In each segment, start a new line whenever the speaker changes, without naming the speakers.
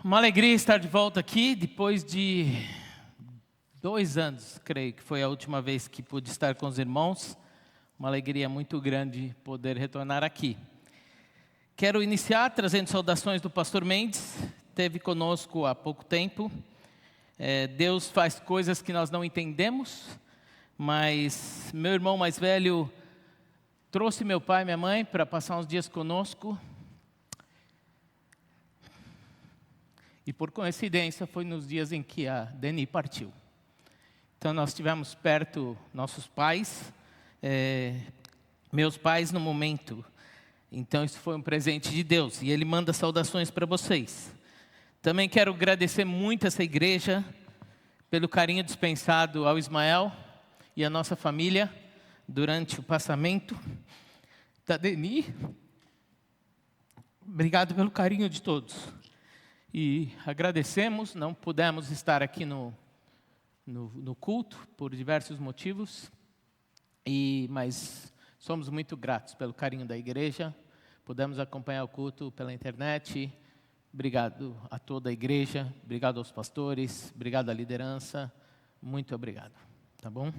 Uma alegria estar de volta aqui, depois de 2 anos, creio que foi a última vez que pude estar com os irmãos. Uma alegria muito grande poder retornar aqui. Quero iniciar trazendo saudações do pastor Mendes, esteve conosco há pouco tempo. Deus faz coisas que nós não entendemos, mas meu irmão mais velho trouxe meu pai e minha mãe para passar uns dias conosco. E por coincidência foi nos dias em que a Deni partiu. Então nós estivemos perto, nossos pais, meus pais no momento. Então isso foi um presente de Deus e Ele manda saudações para vocês. Também quero agradecer muito essa igreja pelo carinho dispensado ao Ismael e à nossa família durante o passamento da Deni. Obrigado pelo carinho de todos. E agradecemos, não pudemos estar aqui no culto por diversos motivos, mas somos muito gratos pelo carinho da igreja. Pudemos acompanhar o culto pela internet. Obrigado a toda a igreja, obrigado aos pastores, obrigado à liderança, muito obrigado, tá bom?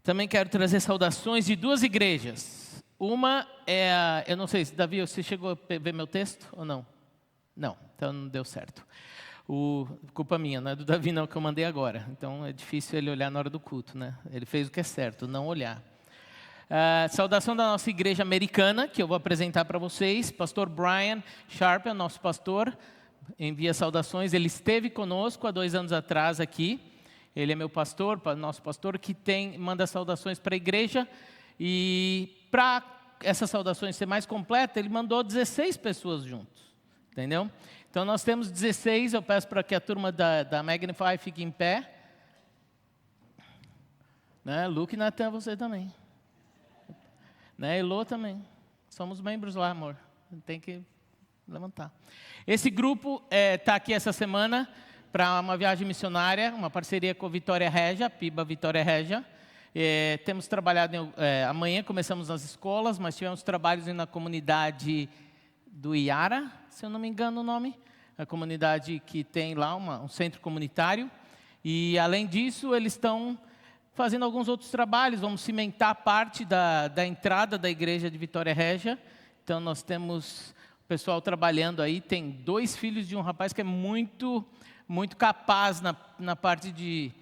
Também quero trazer saudações de 2 igrejas. Uma é eu não sei se, Davi, você chegou a ver meu texto ou não? Não, então não deu certo. Culpa minha, não é do Davi não, que eu mandei agora. Então é difícil ele olhar na hora do culto, né? Ele fez o que é certo, não olhar. Saudação da nossa igreja americana, que eu vou apresentar para vocês. Pastor Brian Sharp é o nosso pastor, envia saudações. Ele esteve conosco há 2 anos atrás aqui. Ele é meu pastor, nosso pastor, que manda saudações para a igreja. E para essas saudações ser mais completa, ele mandou 16 pessoas juntos, entendeu? Então nós temos 16, eu peço para que a turma da Magnify fique em pé. Né? Luke e Natan, você também. Né? Elô também. Somos membros lá, amor. Tem que levantar. Esse grupo está aqui essa semana para uma viagem missionária, uma parceria com a Vitória Regia, PIBA Vitória Regia. Temos trabalhado, amanhã começamos nas escolas, mas tivemos trabalhos na comunidade do Iara, se eu não me engano o nome, a comunidade que tem lá um centro comunitário. E além disso, eles estão fazendo alguns outros trabalhos, vamos cimentar parte da entrada da igreja de Vitória Regia. Então nós temos o pessoal trabalhando aí, tem 2 filhos de um rapaz que é muito, muito capaz na parte de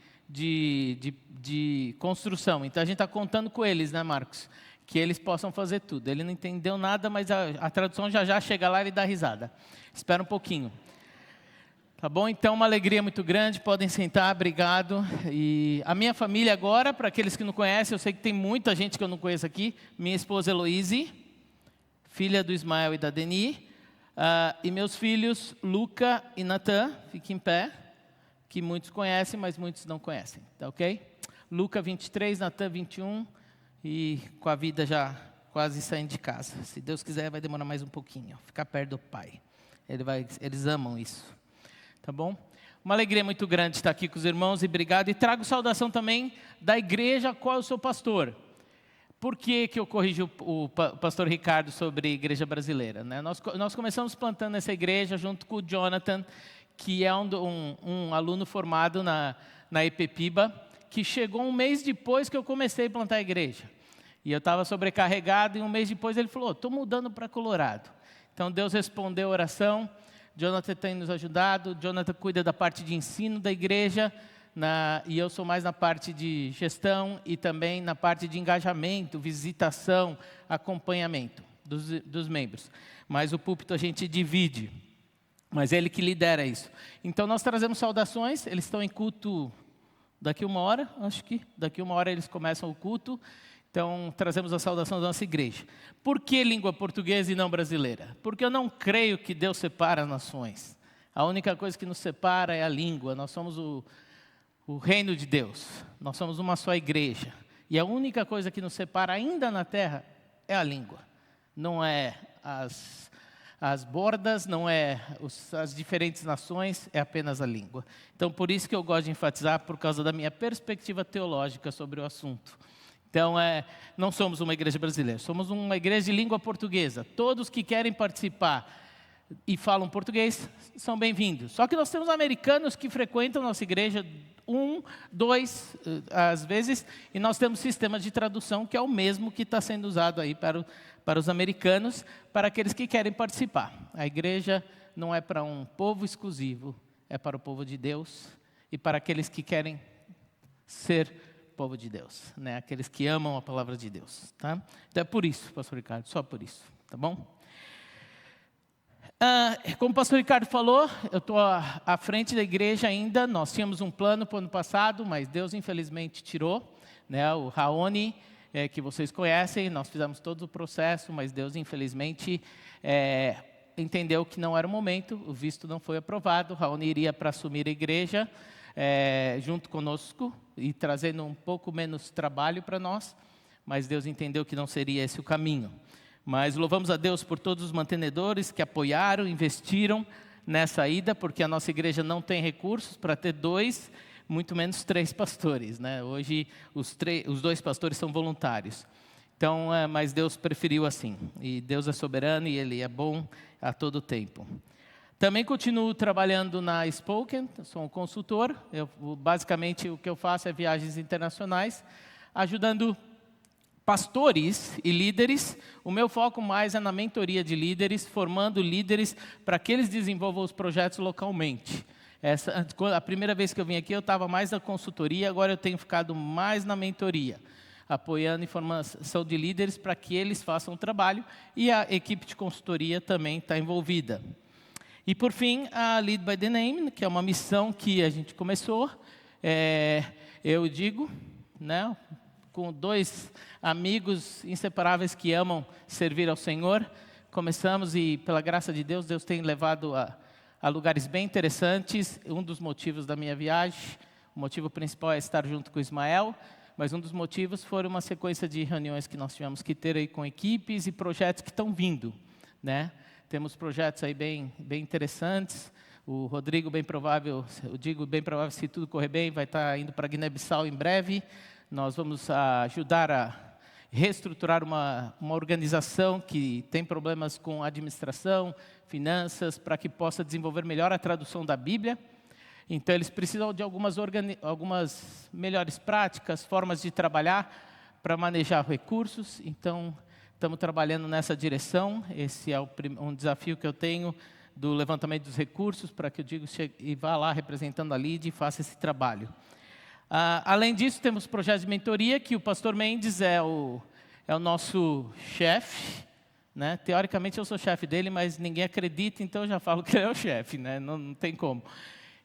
construção. Então a gente está contando com eles, né, Marcos? Que eles possam fazer tudo. Ele não entendeu nada, mas a tradução já chega lá e ele dá risada. Espera um pouquinho. Tá bom? Então uma alegria muito grande, podem sentar, obrigado. E a minha família agora, para aqueles que não conhecem, eu sei que tem muita gente que eu não conheço aqui. Minha esposa Heloíse, filha do Ismael e da Deni. E meus filhos Luca e Natan, fiquem em pé. Que muitos conhecem, mas muitos não conhecem, tá ok? Luca 23, Natan 21, e com a vida já quase saindo de casa. Se Deus quiser, vai demorar mais um pouquinho, ficar perto do Pai. Eles amam isso, tá bom? Uma alegria muito grande estar aqui com os irmãos, e obrigado. E trago saudação também da igreja a qual eu sou pastor. Por que eu corrigi o pastor Ricardo sobre a igreja brasileira? Né? Nós começamos plantando essa igreja junto com o Jonathan, que é um aluno formado na EPPIBA, que chegou um mês depois que eu comecei a plantar a igreja. E eu estava sobrecarregado, e um mês depois ele falou, estou mudando para Colorado. Então Deus respondeu a oração, Jonathan tem nos ajudado, Jonathan cuida da parte de ensino da igreja, e eu sou mais na parte de gestão e também na parte de engajamento, visitação, acompanhamento dos membros. Mas o púlpito a gente divide. Mas é ele que lidera isso. Então nós trazemos saudações, eles estão em culto daqui 1 hora, acho que daqui 1 hora eles começam o culto. Então trazemos a saudação da nossa igreja. Por que língua portuguesa e não brasileira? Porque eu não creio que Deus separa nações. A única coisa que nos separa é a língua. Nós somos o reino de Deus. Nós somos uma só igreja. E a única coisa que nos separa ainda na terra é a língua. Não é as bordas, não é as diferentes nações, é apenas a língua. Então, por isso que eu gosto de enfatizar, por causa da minha perspectiva teológica sobre o assunto. Então, não somos uma igreja brasileira, somos uma igreja de língua portuguesa. Todos que querem participar e falam português são bem-vindos. Só que nós temos americanos que frequentam nossa igreja 1, 2, às vezes, e nós temos sistema de tradução que é o mesmo que está sendo usado aí para os americanos, para aqueles que querem participar. A igreja não é para um povo exclusivo, é para o povo de Deus e para aqueles que querem ser povo de Deus, né? Aqueles que amam a palavra de Deus, tá? Então é por isso, pastor Ricardo, só por isso, tá bom? Como o pastor Ricardo falou, eu estou à frente da igreja ainda. Nós tínhamos um plano para o ano passado, mas Deus infelizmente tirou, né? O Raoni, que vocês conhecem, nós fizemos todo o processo, mas Deus infelizmente entendeu que não era o momento, o visto não foi aprovado. O Raoni iria para assumir a igreja junto conosco e trazendo um pouco menos trabalho para nós, mas Deus entendeu que não seria esse o caminho. Mas louvamos a Deus por todos os mantenedores que apoiaram, investiram nessa ida, porque a nossa igreja não tem recursos para ter 2, muito menos 3 pastores, né? Hoje os 2 pastores são voluntários. Então, mas Deus preferiu assim. E Deus é soberano e Ele é bom a todo tempo. Também continuo trabalhando na Spoken, sou um consultor. Basicamente o que eu faço é viagens internacionais, ajudando pastores e líderes. O meu foco mais é na mentoria de líderes, formando líderes para que eles desenvolvam os projetos localmente. A primeira vez que eu vim aqui, eu estava mais na consultoria, agora eu tenho ficado mais na mentoria, apoiando e formação de líderes para que eles façam o trabalho, e a equipe de consultoria também está envolvida. E por fim, a Lead by the Name, que é uma missão que a gente começou, eu digo, né, com 2 amigos inseparáveis que amam servir ao Senhor. Começamos e, pela graça de Deus, Deus tem levado a lugares bem interessantes. Um dos motivos da minha viagem, o motivo principal é estar junto com o Ismael, mas um dos motivos foi uma sequência de reuniões que nós tivemos que ter aí com equipes e projetos que estão vindo, né? Temos projetos aí bem interessantes. O Rodrigo, bem provável, eu digo bem provável, se tudo correr bem, vai estar indo para Guiné-Bissau em breve. Nós vamos ajudar a reestruturar uma organização que tem problemas com administração, finanças, para que possa desenvolver melhor a tradução da Bíblia. Então, eles precisam de algumas melhores práticas, formas de trabalhar para manejar recursos. Então, estamos trabalhando nessa direção. Esse é um desafio que eu tenho do levantamento dos recursos, para que eu diga e vá lá representando a LID e faça esse trabalho. Além disso, temos projetos de mentoria, que o pastor Mendes é o nosso chefe, né? Teoricamente eu sou chefe dele, mas ninguém acredita, então eu já falo que ele é o chefe, né? Não tem como.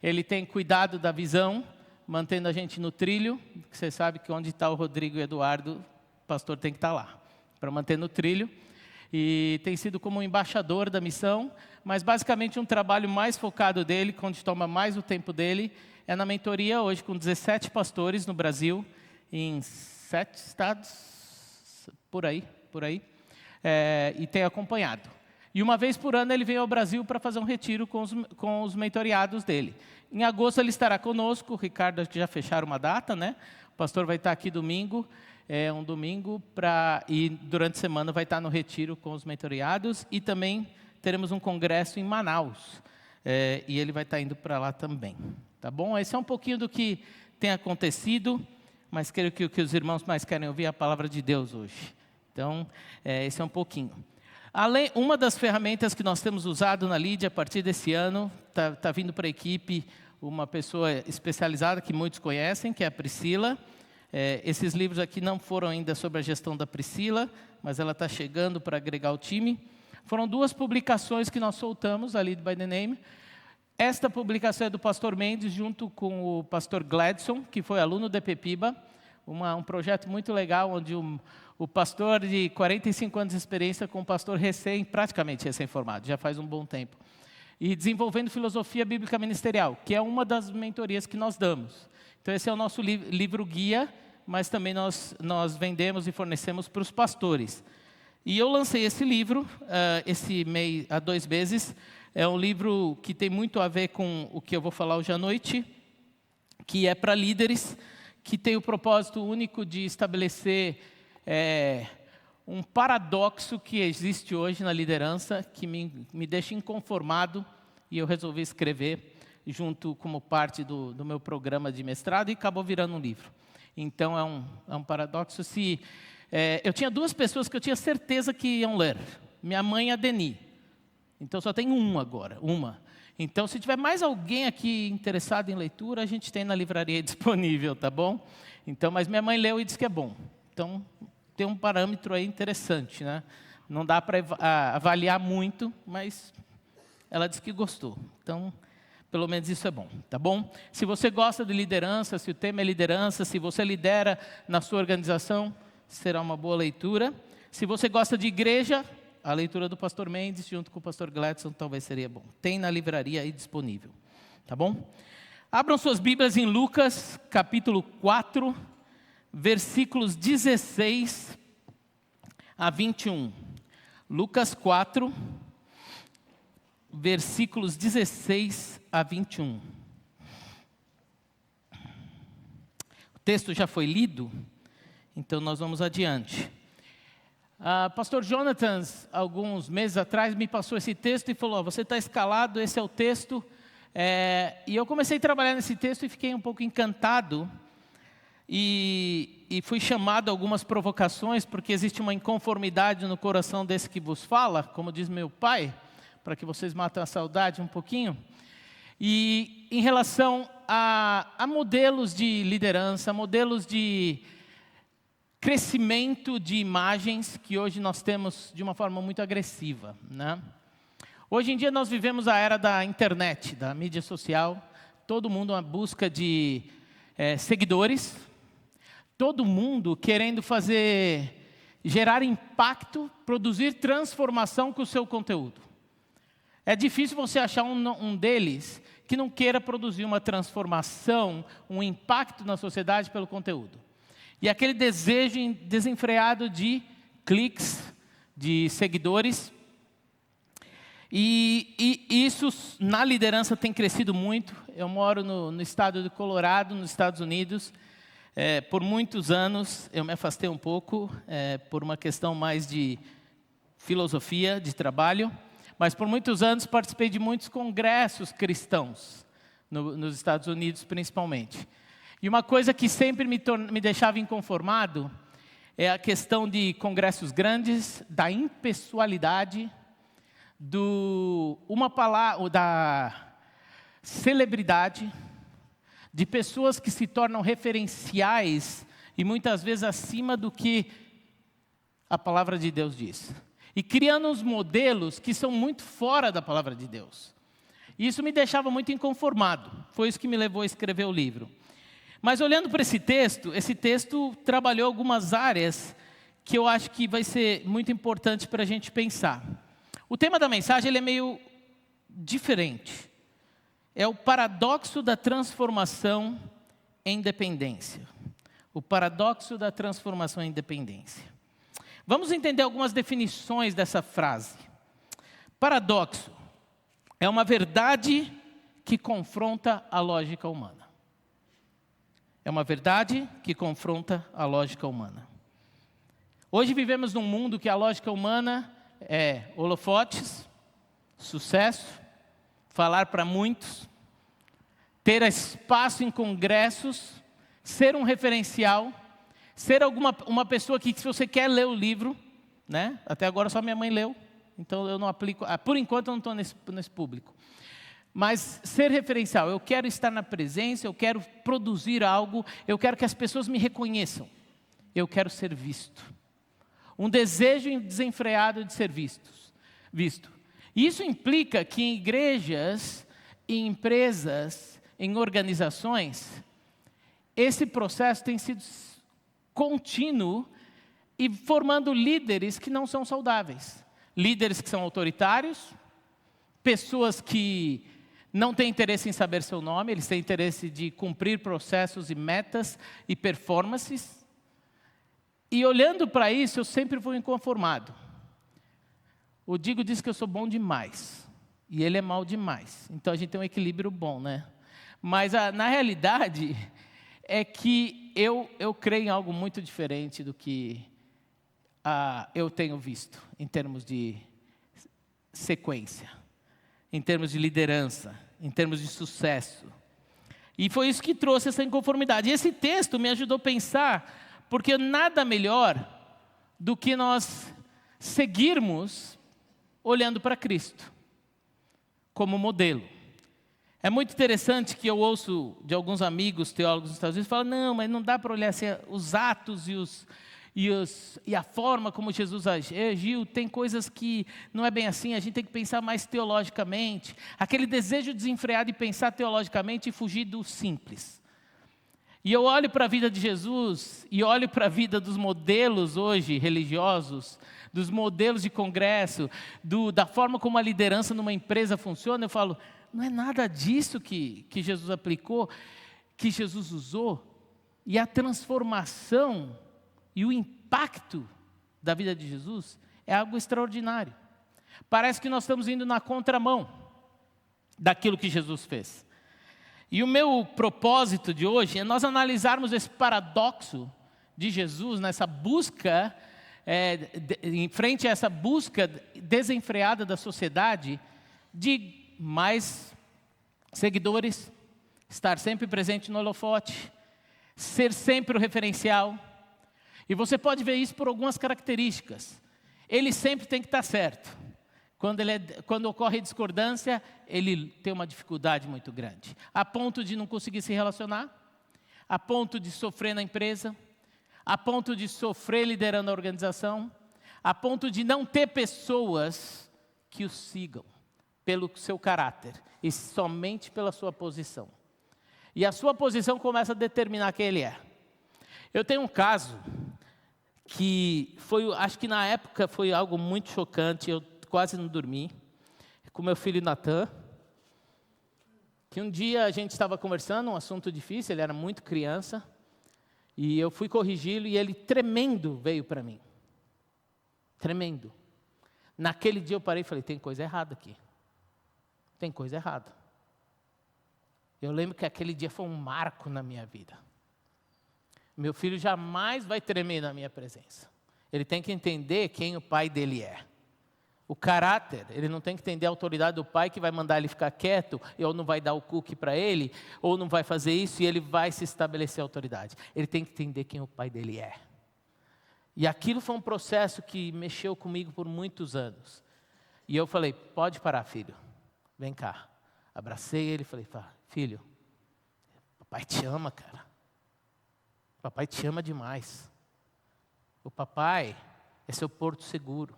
Ele tem cuidado da visão, mantendo a gente no trilho. Você sabe que onde está o Rodrigo e o Eduardo, o pastor tem que estar lá, para manter no trilho. E tem sido como um embaixador da missão, mas basicamente um trabalho mais focado dele, onde toma mais o tempo dele, é na mentoria hoje com 17 pastores no Brasil, em 7 estados, por aí, e tem acompanhado. E uma vez por ano ele vem ao Brasil para fazer um retiro com os mentoriados dele. Em agosto ele estará conosco, o Ricardo, acho que já fecharam uma data, né? O pastor vai estar aqui domingo, um domingo, e durante a semana vai estar no retiro com os mentoriados, e também teremos um congresso em Manaus, e ele vai estar indo para lá também. Tá bom? Esse é um pouquinho do que tem acontecido, mas creio que o que os irmãos mais querem ouvir é a palavra de Deus hoje. Então, esse é um pouquinho. Uma das ferramentas que nós temos usado na Lídia a partir desse ano, está vindo para a equipe uma pessoa especializada que muitos conhecem, que é a Priscila. Esses livros aqui não foram ainda sobre a gestão da Priscila, mas ela está chegando para agregar o time. Foram 2 publicações que nós soltamos, a Lead by the Name. Esta publicação é do pastor Mendes, junto com o pastor Gladson, que foi aluno da EPPIBA, um projeto muito legal, onde o pastor de 45 anos de experiência com o pastor praticamente recém-formado, já faz um bom tempo, e desenvolvendo filosofia bíblica ministerial, que é uma das mentorias que nós damos. Então, esse é o nosso livro guia, mas também nós vendemos e fornecemos para os pastores. E eu lancei esse livro há 2 meses. É um livro que tem muito a ver com o que eu vou falar hoje à noite, que é para líderes que tem o propósito único de estabelecer um paradoxo que existe hoje na liderança, que me deixa inconformado, e eu resolvi escrever junto como parte do meu programa de mestrado, e acabou virando um livro. Então, é um paradoxo. Eu tinha 2 pessoas que eu tinha certeza que iam ler. Minha mãe e a Deni. Então, só tem uma. Então, se tiver mais alguém aqui interessado em leitura, a gente tem na livraria disponível, tá bom? Então, mas minha mãe leu e disse que é bom. Então, tem um parâmetro aí interessante, né? Não dá para avaliar muito, mas ela disse que gostou. Então, pelo menos isso é bom, tá bom? Se você gosta de liderança, se o tema é liderança, se você lidera na sua organização, será uma boa leitura. Se você gosta de igreja, a leitura do pastor Mendes junto com o pastor Gladson talvez seria bom. Tem na livraria aí disponível, tá bom? Abram suas Bíblias em Lucas, capítulo 4, versículos 16 a 21. Lucas 4, versículos 16 a 21. O texto já foi lido, então nós vamos adiante. Pastor Jonathan, alguns meses atrás, me passou esse texto e falou, você está escalado, esse é o texto. E eu comecei a trabalhar nesse texto e fiquei um pouco encantado. E fui chamado a algumas provocações, porque existe uma inconformidade no coração desse que vos fala, como diz meu pai, para que vocês matem a saudade um pouquinho. E em relação a modelos de liderança, modelos de crescimento de imagens que hoje nós temos de uma forma muito agressiva, né? Hoje em dia nós vivemos a era da internet, da mídia social, todo mundo à busca de seguidores, todo mundo querendo gerar impacto, produzir transformação com o seu conteúdo. É difícil você achar um deles que não queira produzir uma transformação, um impacto na sociedade pelo conteúdo. E aquele desejo desenfreado de cliques, de seguidores. E isso na liderança tem crescido muito. Eu moro no estado do Colorado, nos Estados Unidos. Por muitos anos eu me afastei um pouco, por uma questão mais de filosofia, de trabalho. Mas por muitos anos participei de muitos congressos cristãos, nos Estados Unidos principalmente. E uma coisa que sempre me deixava inconformado é a questão de congressos grandes, da impessoalidade, da celebridade, de pessoas que se tornam referenciais e muitas vezes acima do que a palavra de Deus diz. E criando uns modelos que são muito fora da palavra de Deus. E isso me deixava muito inconformado. Foi isso que me levou a escrever o livro. Mas olhando para esse texto trabalhou algumas áreas que eu acho que vai ser muito importante para a gente pensar. O tema da mensagem ele é meio diferente. É o paradoxo da transformação em dependência. O paradoxo da transformação em dependência. Vamos entender algumas definições dessa frase. Paradoxo é uma verdade que confronta a lógica humana. É uma verdade que confronta a lógica humana. Hoje vivemos num mundo que a lógica humana é holofotes, sucesso, falar para muitos, ter espaço em congressos, ser um referencial, ser uma pessoa que, se você quer ler o livro, né? Até agora só minha mãe leu, então eu não aplico, por enquanto eu não estou nesse público. Mas ser referencial, eu quero estar na presença, eu quero produzir algo, eu quero que as pessoas me reconheçam, eu quero ser visto. Um desejo desenfreado de ser visto. Isso implica que em igrejas, em empresas, em organizações, esse processo tem sido contínuo e formando líderes que não são saudáveis. Líderes que são autoritários, pessoas que não têm interesse em saber seu nome, eles têm interesse de cumprir processos e metas e performances. E olhando para isso, eu sempre fui inconformado. O Digo diz que eu sou bom demais, e ele é mal demais. Então a gente tem um equilíbrio bom, né? Mas na realidade é que eu creio em algo muito diferente do que eu tenho visto em termos de sequência, em termos de liderança, em termos de sucesso. E foi isso que trouxe essa inconformidade. E esse texto me ajudou a pensar, porque nada melhor do que nós seguirmos olhando para Cristo como modelo. É muito interessante que eu ouço de alguns amigos teólogos dos Estados Unidos falam, não, mas não dá para olhar assim, os atos e a forma como Jesus agiu, tem coisas que não é bem assim, a gente tem que pensar mais teologicamente. Aquele desejo desenfreado de pensar teologicamente e fugir do simples. E eu olho para a vida de Jesus e olho para a vida dos modelos hoje religiosos, dos modelos de congresso, da forma como a liderança numa empresa funciona, eu falo, não é nada disso que Jesus aplicou, que Jesus usou. E a transformação e o impacto da vida de Jesus é algo extraordinário. Parece que nós estamos indo na contramão daquilo que Jesus fez. E o meu propósito de hoje é nós analisarmos esse paradoxo de Jesus, nessa busca, em frente a essa busca desenfreada da sociedade, de mais seguidores, estar sempre presente no holofote, ser sempre o referencial. E você pode ver isso por algumas características. Ele sempre tem que estar certo. Quando ocorre discordância, ele tem uma dificuldade muito grande. A ponto de não conseguir se relacionar, a ponto de sofrer na empresa, a ponto de sofrer liderando a organização, a ponto de não ter pessoas que o sigam pelo seu caráter e somente pela sua posição. E a sua posição começa a determinar quem ele é. Eu tenho um caso que acho que na época foi algo muito chocante, eu quase não dormi, com meu filho Natan, que um dia a gente estava conversando, um assunto difícil, ele era muito criança, e eu fui corrigi-lo e ele tremendo veio para mim. Tremendo. Naquele dia eu parei e falei, tem coisa errada aqui. Tem coisa errada. Eu lembro que aquele dia foi um marco na minha vida. Meu filho jamais vai tremer na minha presença. Ele tem que entender quem o pai dele é. O caráter, ele não tem que entender a autoridade do pai que vai mandar ele ficar quieto, ou não vai dar o cookie para ele, ou não vai fazer isso e ele vai se estabelecer a autoridade. Ele tem que entender quem o pai dele é. E aquilo foi um processo que mexeu comigo por muitos anos. E eu falei, pode parar, filho, vem cá. Abracei ele e falei, filho, papai te ama, cara. Papai te ama demais. O papai é seu porto seguro.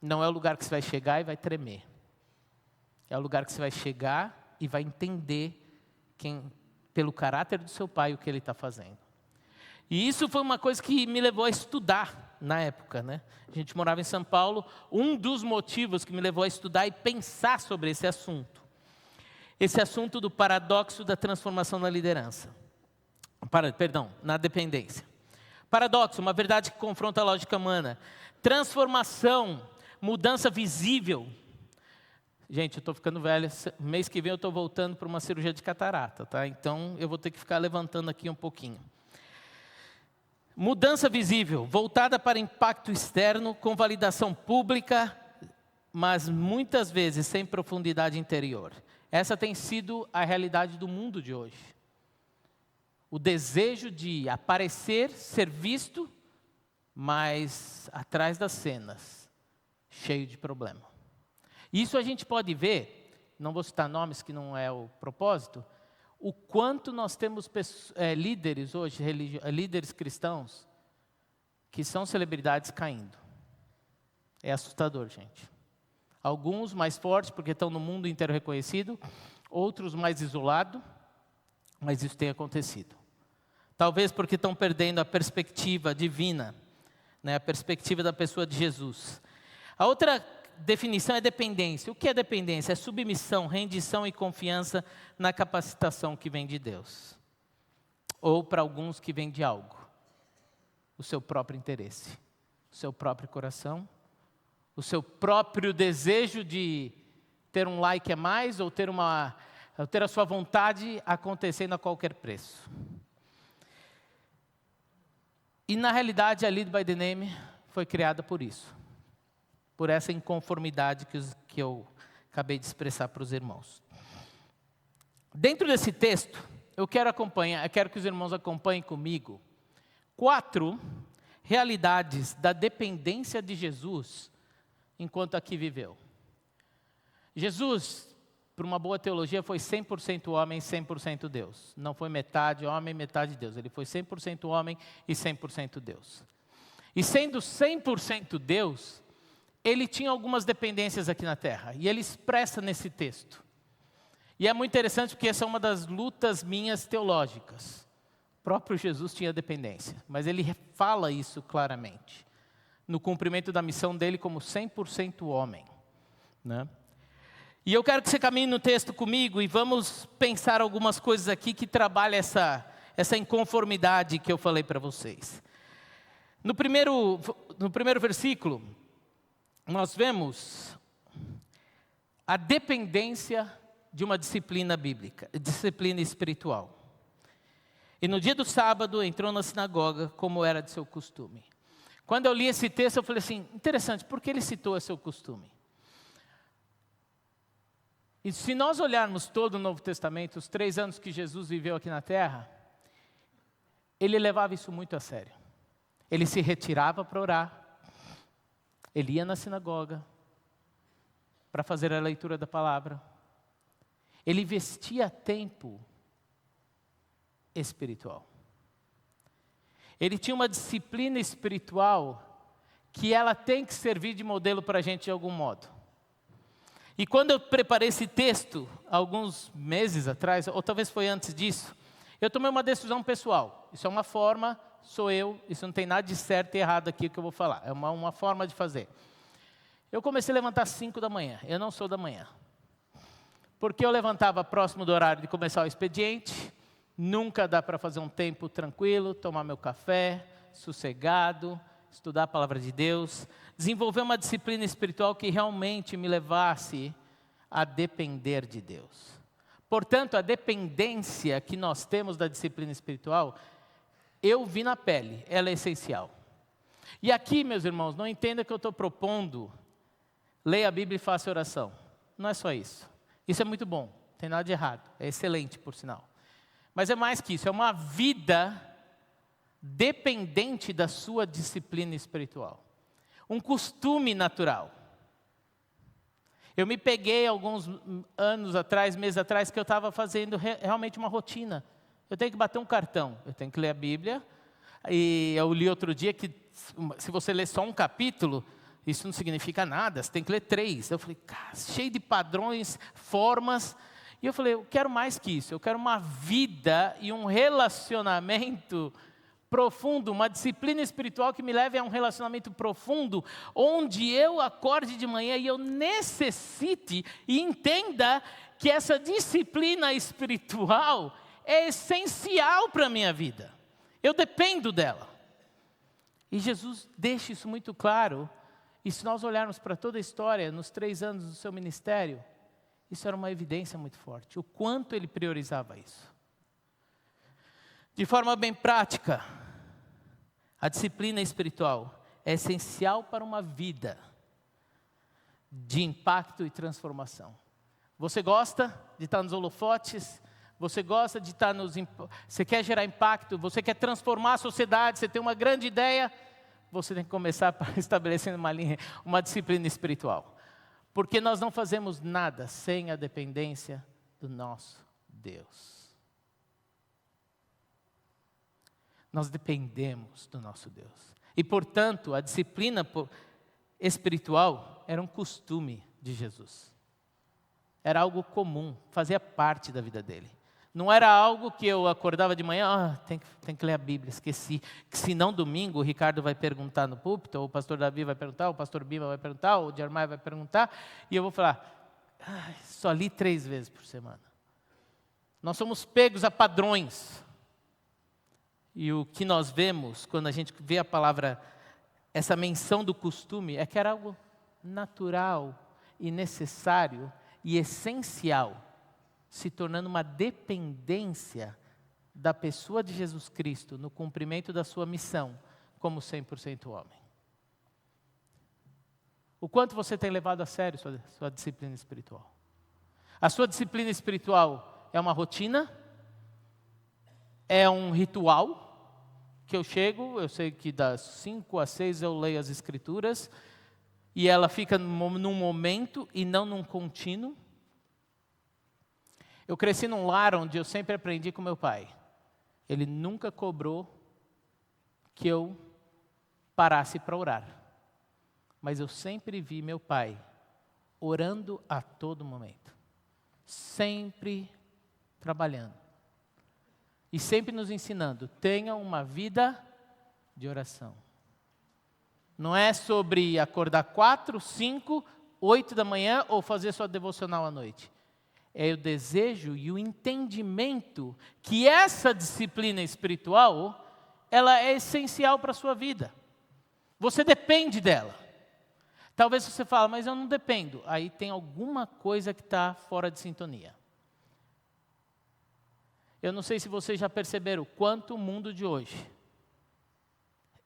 Não é o lugar que você vai chegar e vai tremer. É o lugar que você vai chegar e vai entender pelo caráter do seu pai o que ele está fazendo. E isso foi uma coisa que me levou a estudar na época, né? A gente morava em São Paulo. Um dos motivos que me levou a estudar e pensar sobre esse assunto. Esse assunto do paradoxo da transformação na liderança. Na dependência. Paradoxo, uma verdade que confronta a lógica humana. Transformação, mudança visível. Gente, eu estou ficando velho, mês que vem eu estou voltando para uma cirurgia de catarata, tá? Então eu vou ter que ficar levantando aqui um pouquinho. Mudança visível, voltada para impacto externo, com validação pública, mas muitas vezes sem profundidade interior. Essa tem sido a realidade do mundo de hoje. O desejo de aparecer, ser visto, mas atrás das cenas, cheio de problema. Isso a gente pode ver, não vou citar nomes que não é o propósito, o quanto nós temos líderes hoje, líderes cristãos, que são celebridades caindo. É assustador, gente. Alguns mais fortes, porque estão no mundo inteiro reconhecido, outros mais isolados, mas isso tem acontecido. Talvez porque estão perdendo a perspectiva divina, né, a perspectiva da pessoa de Jesus. A outra definição é dependência. O que é dependência? É submissão, rendição e confiança na capacitação que vem de Deus. Ou para alguns que vem de algo. O seu próprio interesse, o seu próprio coração, o seu próprio desejo de ter um like a mais ou ter a sua vontade acontecendo a qualquer preço. E na realidade a Lead by the Name foi criada por isso. Por essa inconformidade que eu acabei de expressar para os irmãos. Dentro desse texto, eu quero que os irmãos acompanhem comigo 4 realidades da dependência de Jesus enquanto aqui viveu. Jesus, por uma boa teologia, foi 100% homem e 100% Deus. Não foi metade homem, metade Deus. Ele foi 100% homem e 100% Deus. E sendo 100% Deus, ele tinha algumas dependências aqui na terra. E ele expressa nesse texto. E é muito interessante porque essa é uma das lutas minhas teológicas. O próprio Jesus tinha dependência, mas ele fala isso claramente. No cumprimento da missão dele como 100% homem. Né? E eu quero que você caminhe no texto comigo e vamos pensar algumas coisas aqui que trabalham essa inconformidade que eu falei para vocês. No primeiro versículo, nós vemos a dependência de uma disciplina bíblica, disciplina espiritual. E no dia do sábado entrou na sinagoga como era de seu costume. Quando eu li esse texto eu falei assim, interessante, por que ele citou esse seu costume? E se nós olharmos todo o Novo Testamento, os 3 anos que Jesus viveu aqui na terra, ele levava isso muito a sério. Ele se retirava para orar, ele ia na sinagoga para fazer a leitura da palavra. Ele investia tempo espiritual. Ele tinha uma disciplina espiritual que ela tem que servir de modelo para a gente de algum modo. E quando eu preparei esse texto, alguns meses atrás, ou talvez foi antes disso, eu tomei uma decisão pessoal. Isso é uma forma, sou eu, isso não tem nada de certo e errado aqui que eu vou falar. É uma forma de fazer. Eu comecei a levantar às 5 da manhã, eu não sou da manhã. Porque eu levantava próximo do horário de começar o expediente, nunca dá para fazer um tempo tranquilo, tomar meu café, sossegado, estudar a palavra de Deus, desenvolver uma disciplina espiritual que realmente me levasse a depender de Deus. Portanto, a dependência que nós temos da disciplina espiritual, eu vi na pele, ela é essencial. E aqui, meus irmãos, não entenda que eu estou propondo, leia a Bíblia e faça oração. Não é só isso. Isso é muito bom, não tem nada de errado, é excelente, por sinal. Mas é mais que isso, é uma vida dependente da sua disciplina espiritual. Um costume natural. Eu me peguei alguns anos atrás, meses atrás, que eu estava fazendo realmente uma rotina. Eu tenho que bater um cartão, eu tenho que ler a Bíblia. E eu li outro dia que se você ler só um capítulo, isso não significa nada, você tem que ler 3. Eu falei, cara, cheio de padrões, formas. E eu falei, eu quero mais que isso, eu quero uma vida e um relacionamento profundo, uma disciplina espiritual que me leve a um relacionamento profundo, onde eu acorde de manhã e eu necessite e entenda que essa disciplina espiritual é essencial para a minha vida. Eu dependo dela. E Jesus deixa isso muito claro. E se nós olharmos para toda a história, nos 3 anos do seu ministério, isso era uma evidência muito forte, o quanto ele priorizava isso. De forma bem prática, a disciplina espiritual é essencial para uma vida de impacto e transformação. Você gosta de estar nos holofotes? Você gosta de estar Você quer gerar impacto? Você quer transformar a sociedade? Você tem uma grande ideia? Você tem que começar estabelecendo uma disciplina espiritual. Porque nós não fazemos nada sem a dependência do nosso Deus. Nós dependemos do nosso Deus. E, portanto, a disciplina espiritual era um costume de Jesus. Era algo comum, fazia parte da vida dele. Não era algo que eu acordava de manhã, tem que ler a Bíblia, esqueci. Que se não domingo o Ricardo vai perguntar no púlpito, ou o pastor Davi vai perguntar, ou o pastor Bima vai perguntar, ou o Jeremiah vai perguntar, e eu vou falar, só li 3 vezes por semana. Nós somos pegos a padrões. E o que nós vemos, quando a gente vê a palavra, essa menção do costume, é que era algo natural e necessário e essencial, se tornando uma dependência da pessoa de Jesus Cristo no cumprimento da sua missão, como 100% homem. O quanto você tem levado a sério sua disciplina espiritual? A sua disciplina espiritual é uma rotina? É um ritual? Que eu chego, eu sei que das 5 às 6 eu leio as escrituras, e ela fica num momento e não num contínuo. Eu cresci num lar onde eu sempre aprendi com meu pai. Ele nunca cobrou que eu parasse para orar. Mas eu sempre vi meu pai orando a todo momento. Sempre trabalhando. E sempre nos ensinando, tenha uma vida de oração. Não é sobre acordar 4, 5, 8 da manhã ou fazer sua devocional à noite. É o desejo e o entendimento que essa disciplina espiritual, ela é essencial para a sua vida. Você depende dela. Talvez você fale, mas eu não dependo. Aí tem alguma coisa que está fora de sintonia. Eu não sei se vocês já perceberam o quanto o mundo de hoje,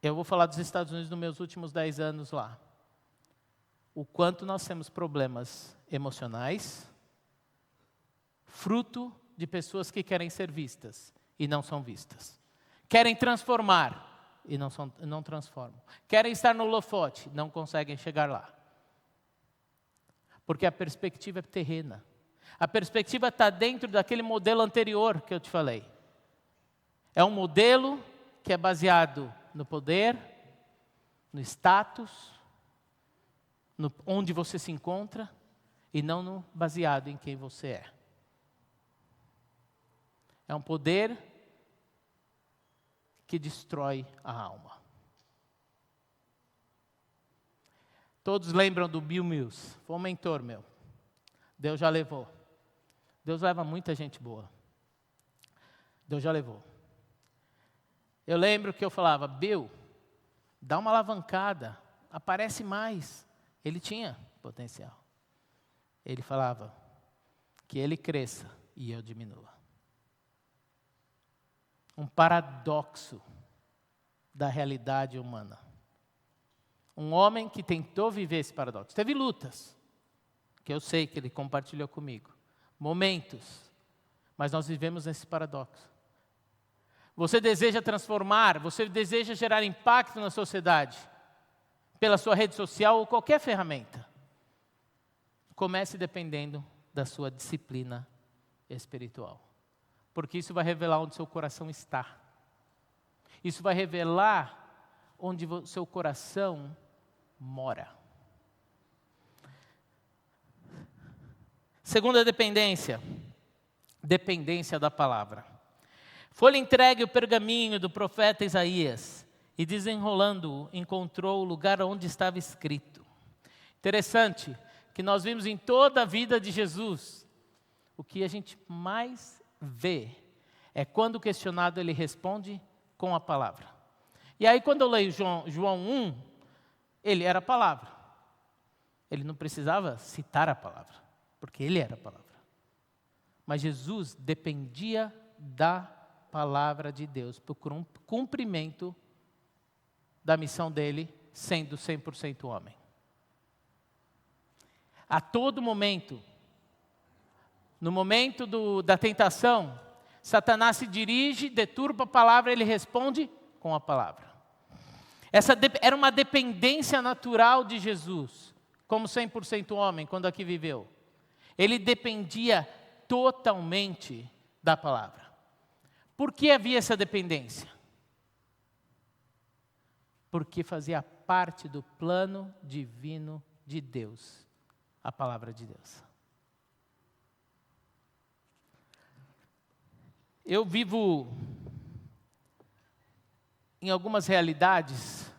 eu vou falar dos Estados Unidos nos meus últimos 10 anos lá, o quanto nós temos problemas emocionais, fruto de pessoas que querem ser vistas e não são vistas. Querem transformar e não transformam. Querem estar no holofote, não conseguem chegar lá. Porque a perspectiva é terrena. A perspectiva está dentro daquele modelo anterior que eu te falei. É um modelo que é baseado no poder, no status, onde você se encontra, e não baseado em quem você é. É um poder que destrói a alma. Todos lembram do Bill Mills, foi um mentor meu. Deus já levou. Deus leva muita gente boa. Deus já levou. Eu lembro que eu falava, Bill, dá uma alavancada, aparece mais. Ele tinha potencial. Ele falava que ele cresça e eu diminua. Um paradoxo da realidade humana. Um homem que tentou viver esse paradoxo. Teve lutas, que eu sei que ele compartilhou comigo. Momentos, mas nós vivemos nesse paradoxo. Você deseja transformar, você deseja gerar impacto na sociedade, pela sua rede social ou qualquer ferramenta. Comece dependendo da sua disciplina espiritual. Porque isso vai revelar onde seu coração está. Isso vai revelar onde seu coração mora. Segunda dependência, dependência da palavra. Foi-lhe entregue o pergaminho do profeta Isaías, e desenrolando-o, encontrou o lugar onde estava escrito. Interessante, que nós vimos em toda a vida de Jesus, o que a gente mais vê, é quando questionado ele responde com a palavra. E aí quando eu leio João 1, ele era a palavra. Ele não precisava citar a palavra. Porque ele era a palavra. Mas Jesus dependia da palavra de Deus, por cumprimento da missão dele, sendo 100% homem. A todo momento, no momento da tentação, Satanás se dirige, deturpa a palavra, ele responde com a palavra. Essa era uma dependência natural de Jesus, como 100% homem, quando aqui viveu. Ele dependia totalmente da palavra. Por que havia essa dependência? Porque fazia parte do plano divino de Deus, a palavra de Deus. Eu vivo em algumas realidades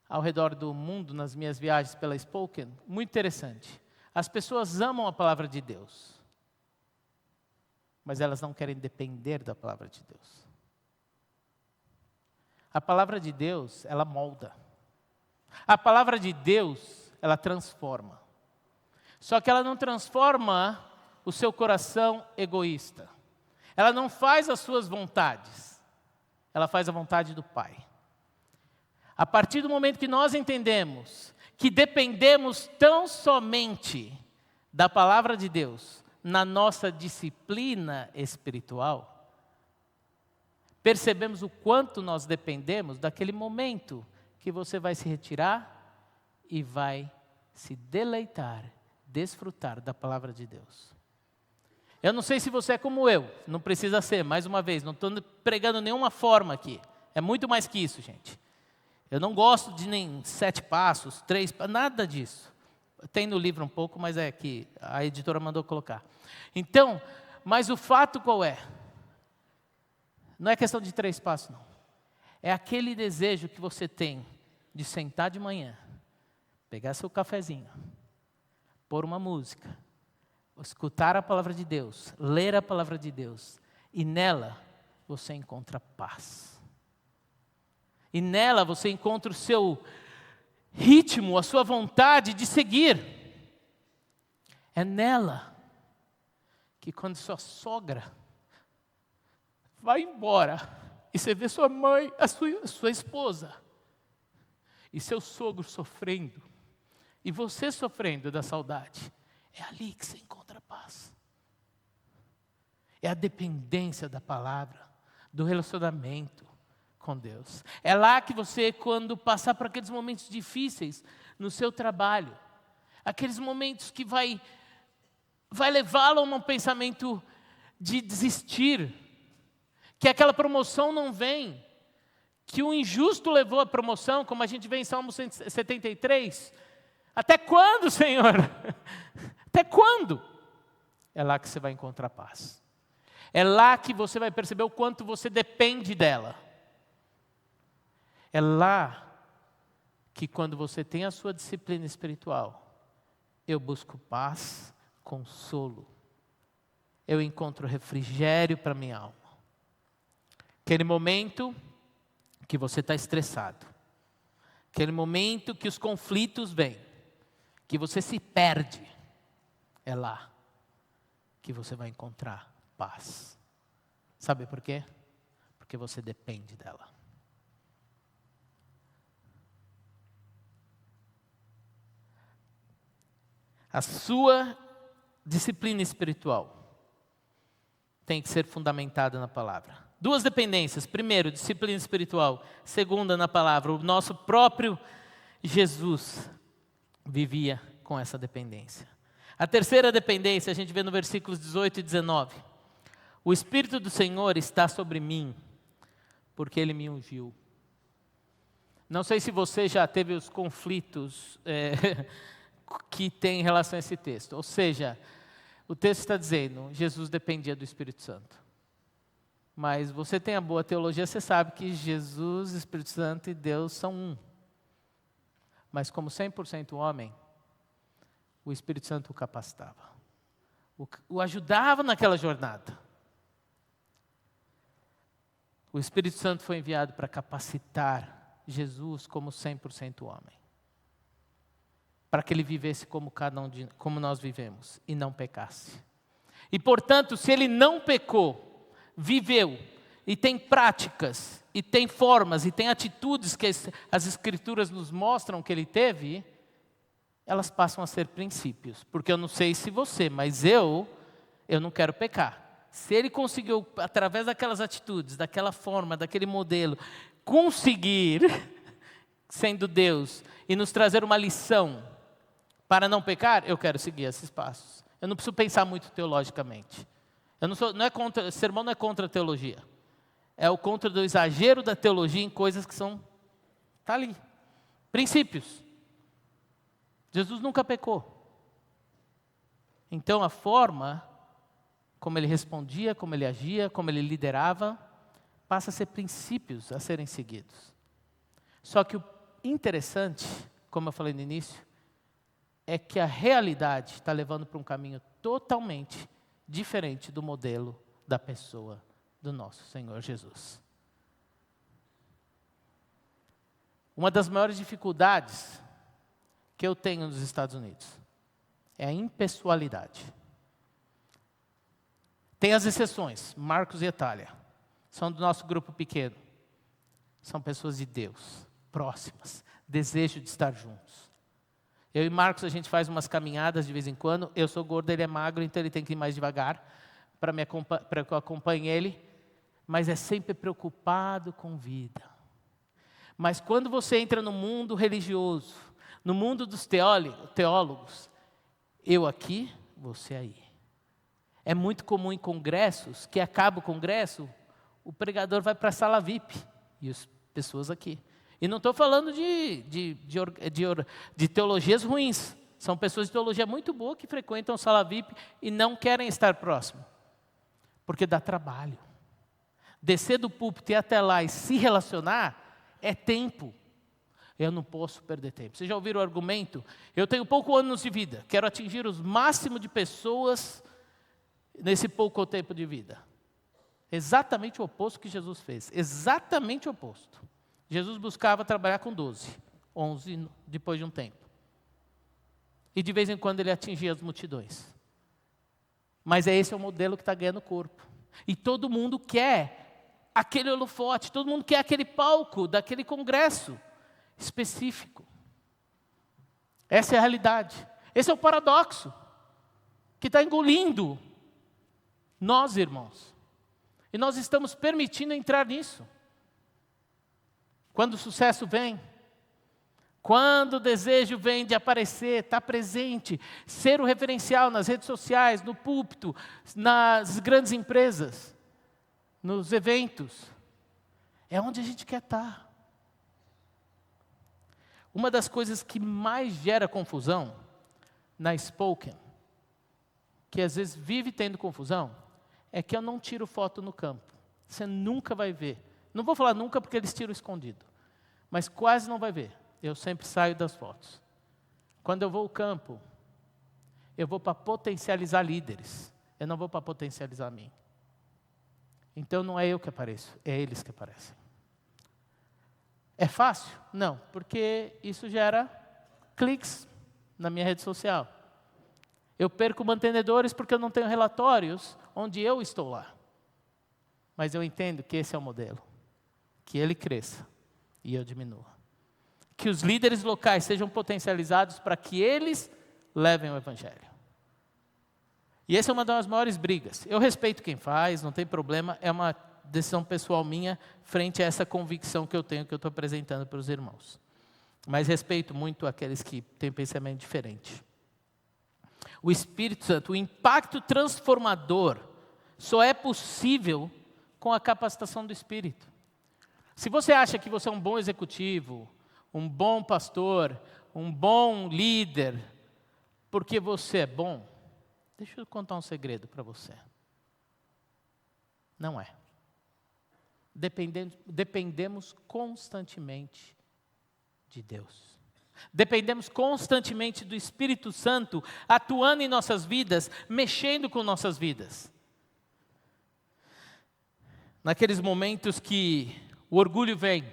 ao redor do mundo, nas minhas viagens pela Spoken, muito interessante. As pessoas amam a palavra de Deus, mas elas não querem depender da palavra de Deus. A palavra de Deus, ela molda. A palavra de Deus, ela transforma. Só que ela não transforma o seu coração egoísta. Ela não faz as suas vontades. Ela faz a vontade do Pai. A partir do momento que nós entendemos que dependemos tão somente da palavra de Deus na nossa disciplina espiritual, percebemos o quanto nós dependemos daquele momento que você vai se retirar e vai se deleitar, desfrutar da palavra de Deus. Eu não sei se você é como eu, não precisa ser, mais uma vez, não estou pregando nenhuma forma aqui. É muito mais que isso, gente. Eu não gosto de nem 7 passos, 3, nada disso. Tem no livro um pouco, mas é que a editora mandou colocar. Então, mas o fato qual é? Não é questão de 3 passos, não. É aquele desejo que você tem de sentar de manhã, pegar seu cafezinho, pôr uma música, escutar a palavra de Deus, ler a palavra de Deus, e nela você encontra paz. E nela você encontra o seu ritmo, a sua vontade de seguir. É nela que quando sua sogra vai embora e você vê sua mãe, a sua esposa e seu sogro sofrendo e você sofrendo da saudade, é ali que você encontra paz. É a dependência da palavra, do relacionamento com Deus. É lá que você, quando passar por aqueles momentos difíceis no seu trabalho, aqueles momentos que vai levá-lo a um pensamento de desistir, que aquela promoção não vem, que o injusto levou a promoção, como a gente vê em Salmo 173. Até quando, Senhor? Até quando? É lá que você vai encontrar paz. É lá que você vai perceber o quanto você depende dela. É lá que quando você tem a sua disciplina espiritual, eu busco paz, consolo. Eu encontro refrigério para minha alma. Aquele momento que você está estressado. Aquele momento que os conflitos vêm. Que você se perde. É lá que você vai encontrar paz. Sabe por quê? Porque você depende dela. A sua disciplina espiritual tem que ser fundamentada na palavra. 2 dependências. Primeiro, disciplina espiritual. Segunda, na palavra. O nosso próprio Jesus vivia com essa dependência. A terceira dependência, a gente vê no versículos 18 e 19. O Espírito do Senhor está sobre mim, porque Ele me ungiu. Não sei se você já teve os conflitos que tem em relação a esse texto. Ou seja, o texto está dizendo, Jesus dependia do Espírito Santo. Mas você tem a boa teologia, você sabe que Jesus, Espírito Santo e Deus são um. Mas como 100% homem, o Espírito Santo o capacitava. O ajudava naquela jornada. O Espírito Santo foi enviado para capacitar Jesus como 100% homem. Para que ele vivesse como nós vivemos e não pecasse. E portanto, se ele não pecou, viveu e tem práticas, e tem formas, e tem atitudes que as Escrituras nos mostram que ele teve, elas passam a ser princípios. Porque eu não sei se você, mas eu não quero pecar. Se ele conseguiu, através daquelas atitudes, daquela forma, daquele modelo, conseguir, sendo Deus, e nos trazer uma lição para não pecar, eu quero seguir esses passos. Eu não preciso pensar muito teologicamente. Sermão não é contra a teologia. É o contra do exagero da teologia em coisas que está ali. Princípios. Jesus nunca pecou. Então a forma como ele respondia, como ele agia, como ele liderava, passa a ser princípios a serem seguidos. Só que o interessante, como eu falei no início, é que a realidade está levando para um caminho totalmente diferente do modelo da pessoa do nosso Senhor Jesus. Uma das maiores dificuldades que eu tenho nos Estados Unidos é a impessoalidade. Tem as exceções, Marcos e Etália, são do nosso grupo pequeno, são pessoas de Deus, próximas, desejo de estar juntos. Eu e Marcos, a gente faz umas caminhadas de vez em quando. Eu sou gordo, ele é magro, então ele tem que ir mais devagar para que eu acompanhe ele. Mas é sempre preocupado com vida. Mas quando você entra no mundo religioso, no mundo dos teólogos, eu aqui, você aí. É muito comum em congressos, que acaba o congresso, o pregador vai para a sala VIP e as pessoas aqui. E não estou falando de teologias ruins. São pessoas de teologia muito boa que frequentam a sala VIP e não querem estar próximo. Porque dá trabalho. Descer do púlpito e ir até lá e se relacionar é tempo. Eu não posso perder tempo. Vocês já ouviram o argumento? Eu tenho poucos anos de vida. Quero atingir o máximo de pessoas nesse pouco tempo de vida. Exatamente o oposto que Jesus fez. Exatamente o oposto. Jesus buscava trabalhar com 12, 11 depois de um tempo. E de vez em quando ele atingia as multidões. Mas esse é o modelo que está ganhando corpo. E todo mundo quer aquele holofote, todo mundo quer aquele palco daquele congresso específico. Essa é a realidade. Esse é o paradoxo que está engolindo nós, irmãos. E nós estamos permitindo entrar nisso. Quando o sucesso vem, quando o desejo vem de aparecer, estar presente, ser o referencial nas redes sociais, no púlpito, nas grandes empresas, nos eventos, é onde a gente quer estar. Uma das coisas que mais gera confusão na Spoken, que às vezes vive tendo confusão, é que eu não tiro foto no campo. Você nunca vai ver. Não vou falar nunca porque eles tiram escondido, mas quase não vai ver. Eu sempre saio das fotos. Quando eu vou ao campo, eu vou para potencializar líderes. Eu não vou para potencializar mim. Então não é eu que apareço, é eles que aparecem. É fácil? Não, porque isso gera cliques na minha rede social. Eu perco mantenedores porque eu não tenho relatórios onde eu estou lá. Mas eu entendo que esse é o modelo. Que ele cresça e eu diminua. Que os líderes locais sejam potencializados para que eles levem o evangelho. E essa é uma das maiores brigas. Eu respeito quem faz, não tem problema, é uma decisão pessoal minha frente a essa convicção que eu tenho, que eu estou apresentando para os irmãos. Mas respeito muito aqueles que têm pensamento diferente. O Espírito Santo, o impacto transformador, só é possível com a capacitação do Espírito. Se você acha que você é um bom executivo, um bom pastor, um bom líder, porque você é bom, deixa eu contar um segredo para você. Não é. Dependemos constantemente de Deus. Dependemos constantemente do Espírito Santo atuando em nossas vidas, mexendo com nossas vidas. Naqueles momentos que o orgulho vem,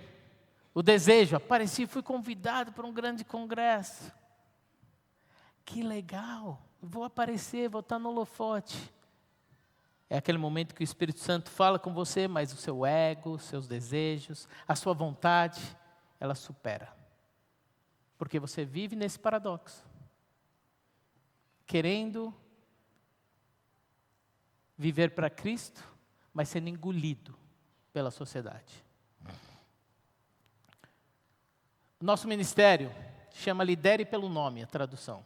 o desejo, apareci, fui convidado para um grande congresso. Que legal, vou aparecer, vou estar no holofote. É aquele momento que o Espírito Santo fala com você, mas o seu ego, os seus desejos, a sua vontade, ela supera. Porque você vive nesse paradoxo. Querendo viver para Cristo, mas sendo engolido pela sociedade. Nosso ministério chama Lidere pelo Nome, a tradução.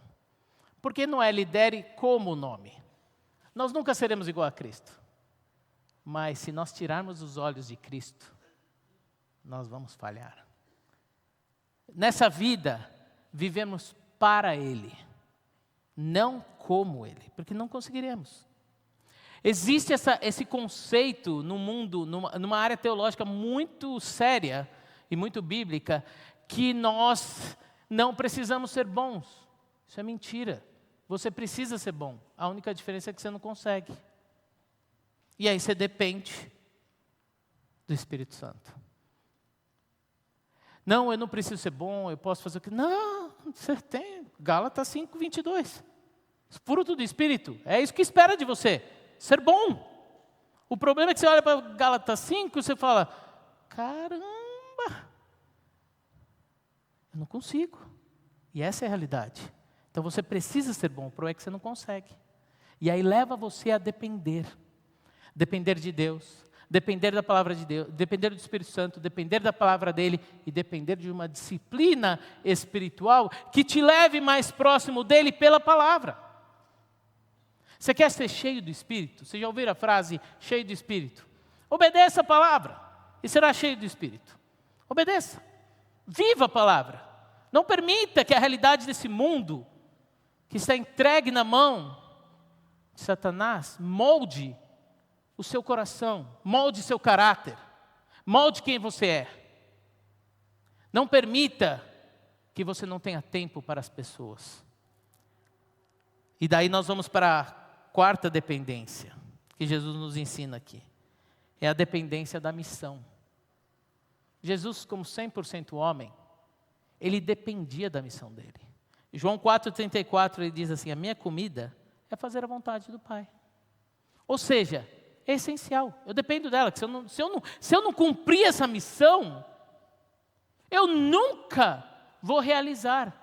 Por que não é lidere como nome? Nós nunca seremos igual a Cristo. Mas se nós tirarmos os olhos de Cristo, nós vamos falhar. Nessa vida, vivemos para Ele, não como Ele, porque não conseguiremos. Existe esse conceito no mundo, numa área teológica muito séria e muito bíblica, que nós não precisamos ser bons. Isso é mentira. Você precisa ser bom. A única diferença é que você não consegue. E aí você depende do Espírito Santo. Não, eu não preciso ser bom, eu posso fazer o que... Não, você tem. Gálatas 5:22. Fruto do Espírito. É isso que espera de você. Ser bom. O problema é que você olha para Gálatas 5 e você fala, caramba, Eu não consigo. E essa é a realidade. Então você precisa ser bom, o problema é que você não consegue. E aí leva você a depender. Depender de Deus, depender da palavra de Deus, depender do Espírito Santo, depender da palavra dele e depender de uma disciplina espiritual que te leve mais próximo dele pela palavra. Você quer ser cheio do Espírito? Você já ouviu a frase cheio do Espírito? Obedeça a palavra e será cheio do Espírito. Obedeça. Viva a palavra. Não permita que a realidade desse mundo, que está entregue na mão de Satanás, molde o seu coração, molde seu caráter, molde quem você é. Não permita que você não tenha tempo para as pessoas. E daí nós vamos para a quarta dependência, que Jesus nos ensina aqui. É a dependência da missão. Jesus, como 100% homem, ele dependia da missão dele. João 4,34, ele diz assim, a minha comida é fazer a vontade do Pai. Ou seja, é essencial, eu dependo dela. Que se eu não cumprir essa missão, eu nunca vou realizar.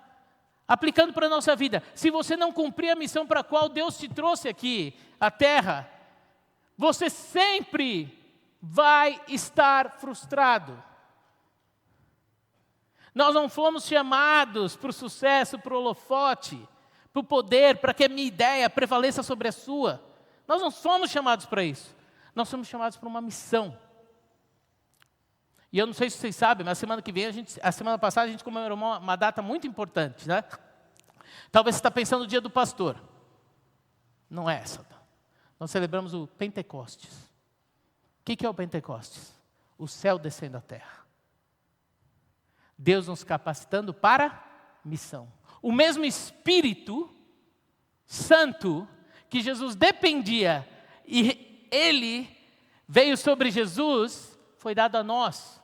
Aplicando para a nossa vida, se você não cumprir a missão para a qual Deus te trouxe aqui, à terra, você sempre vai estar frustrado. Nós não fomos chamados para o sucesso, para o holofote, para o poder, para que a minha ideia prevaleça sobre a sua. Nós não somos chamados para isso. Nós somos chamados para uma missão. E eu não sei se vocês sabem, mas a semana que vem, a semana passada, a gente comemorou uma data muito importante, né? Talvez você está pensando no dia do pastor. Não é essa. Nós celebramos o Pentecostes. O que é o Pentecostes? O céu descendo à terra. Deus nos capacitando para missão. O mesmo Espírito Santo que Jesus dependia e ele veio sobre Jesus, foi dado a nós.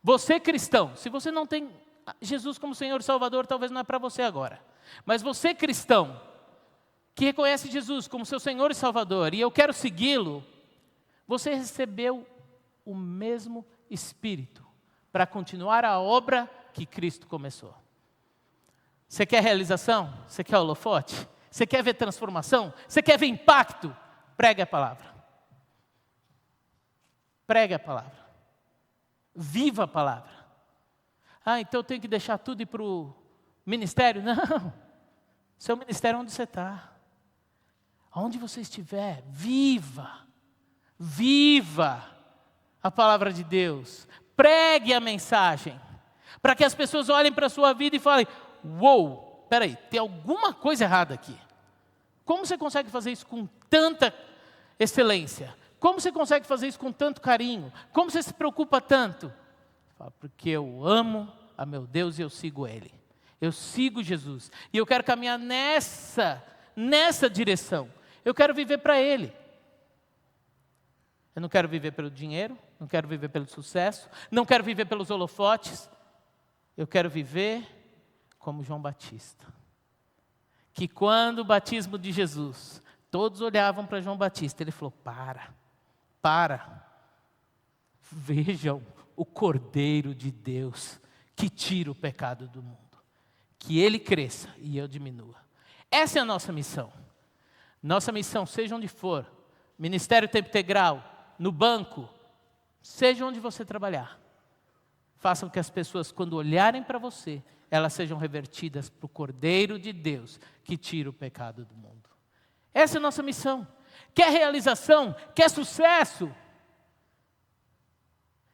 Você cristão, se você não tem Jesus como Senhor e Salvador, talvez não é para você agora. Mas você cristão, que reconhece Jesus como seu Senhor e Salvador, e eu quero segui-lo, você recebeu o mesmo Espírito para continuar a obra que Cristo começou. Você quer realização? Você quer holofote? Você quer ver transformação? Você quer ver impacto? Pregue a palavra. Pregue a palavra. Viva a palavra. Ah, então eu tenho que deixar tudo e ir para o ministério? Não. Seu ministério é onde você está. Aonde você estiver, viva. Viva a palavra de Deus. Pregue a mensagem. Para que as pessoas olhem para a sua vida e falem, uou, peraí, tem alguma coisa errada aqui. Como você consegue fazer isso com tanta excelência? Como você consegue fazer isso com tanto carinho? Como você se preocupa tanto? Porque eu amo a meu Deus e eu sigo Ele. Eu sigo Jesus. E eu quero caminhar nessa direção. Eu quero viver para Ele. Eu não quero viver pelo dinheiro, não quero viver pelo sucesso, não quero viver pelos holofotes. Eu quero viver como João Batista. Que quando o batismo de Jesus, todos olhavam para João Batista, ele falou, para. Vejam o Cordeiro de Deus que tira o pecado do mundo. Que ele cresça e eu diminua. Essa é a nossa missão. Nossa missão, seja onde for, Ministério Tempo Integral, no banco, seja onde você trabalhar. Façam que as pessoas, quando olharem para você, elas sejam revertidas para o Cordeiro de Deus que tira o pecado do mundo. Essa é a nossa missão. Quer realização? Quer sucesso?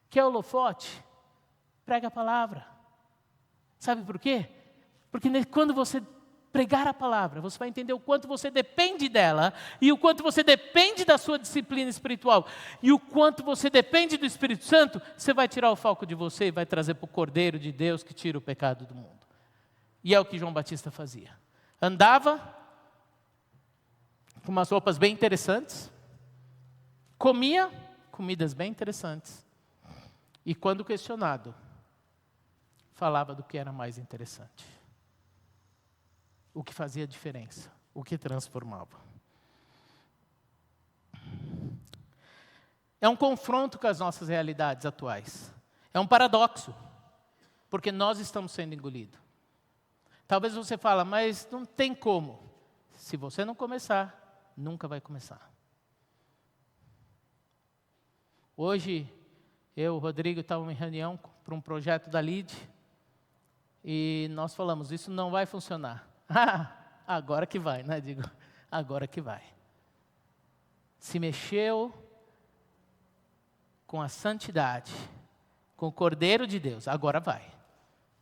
Quer holofote? Prega a palavra. Sabe por quê? Porque quando você pregar a palavra, você vai entender o quanto você depende dela, e o quanto você depende da sua disciplina espiritual, e o quanto você depende do Espírito Santo, você vai tirar o foco de você e vai trazer para o Cordeiro de Deus que tira o pecado do mundo. E é o que João Batista fazia. Andava com umas roupas bem interessantes, comia comidas bem interessantes, e quando questionado, falava do que era mais interessante. O que fazia diferença, o que transformava. É um confronto com as nossas realidades atuais. É um paradoxo. porque nós estamos sendo engolidos. Talvez você fale, mas não tem como. Se você não começar, nunca vai começar. Hoje, eu e o Rodrigo estávamos em reunião para um projeto da LID, e nós falamos, isso não vai funcionar. Agora que vai, né? Digo, agora que vai. Se mexeu com a santidade, com o Cordeiro de Deus, agora vai.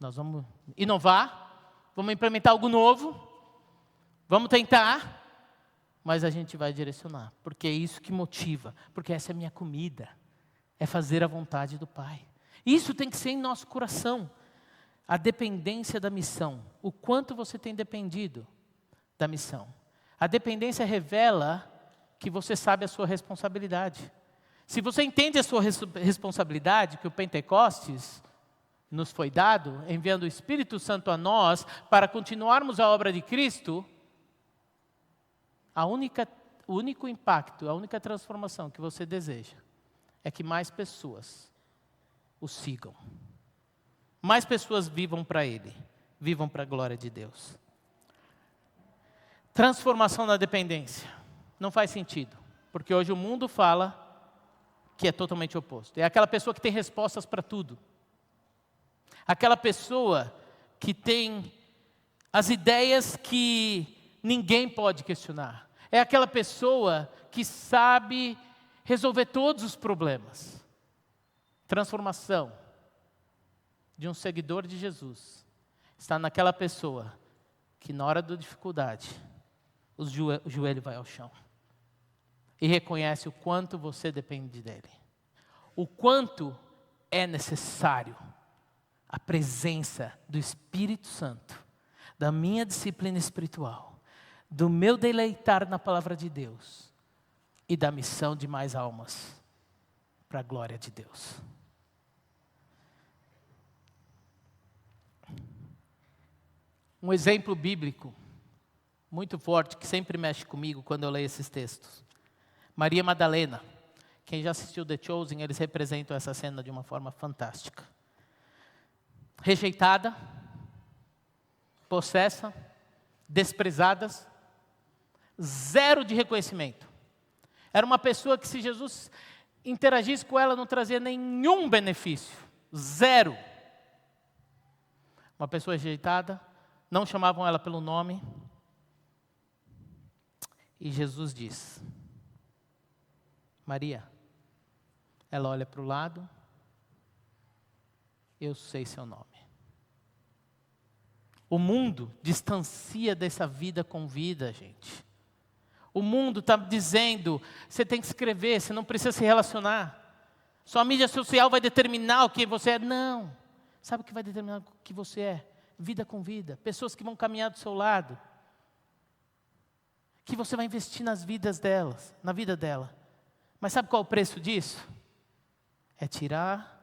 Nós vamos inovar, vamos implementar algo novo, vamos tentar, mas a gente vai direcionar, porque é isso que motiva, porque essa é a minha comida, é fazer a vontade do Pai. Isso tem que ser em nosso coração, a dependência da missão, o quanto você tem dependido da missão. A dependência revela que você sabe a sua responsabilidade. Se você entende a sua responsabilidade, que o Pentecostes nos foi dado, enviando o Espírito Santo a nós, para continuarmos a obra de Cristo, o único impacto, a única transformação que você deseja, é que mais pessoas o sigam. Mais pessoas vivam para Ele, vivam para a glória de Deus. Transformação na dependência. Não faz sentido, porque hoje o mundo fala que é totalmente oposto. É aquela pessoa que tem respostas para tudo. Aquela pessoa que tem as ideias que ninguém pode questionar. É aquela pessoa que sabe resolver todos os problemas. Transformação de um seguidor de Jesus está naquela pessoa que na hora da dificuldade, o joelho vai ao chão. E reconhece o quanto você depende dele. O quanto é necessário a presença do Espírito Santo, da minha disciplina espiritual, do meu deleitar na palavra de Deus e da missão de mais almas para a glória de Deus. Um exemplo bíblico muito forte que sempre mexe comigo quando eu leio esses textos. Maria Madalena. Quem já assistiu The Chosen, eles representam essa cena de uma forma fantástica. Rejeitada, possessa, desprezadas, zero de reconhecimento. Era uma pessoa que, se Jesus interagisse com ela, não trazia nenhum benefício. Zero. Uma pessoa rejeitada, não chamavam ela pelo nome. E Jesus diz: Maria. Ela olha para o lado. Eu sei seu nome. O mundo distancia dessa vida com vida, gente. O mundo está dizendo, você tem que escrever, você não precisa se relacionar. Sua mídia social vai determinar o que você é. Não. Sabe o que vai determinar o que você é? Vida com vida. Pessoas que vão caminhar do seu lado. Que você vai investir nas vidas delas, na vida dela. Mas sabe qual é o preço disso? É tirar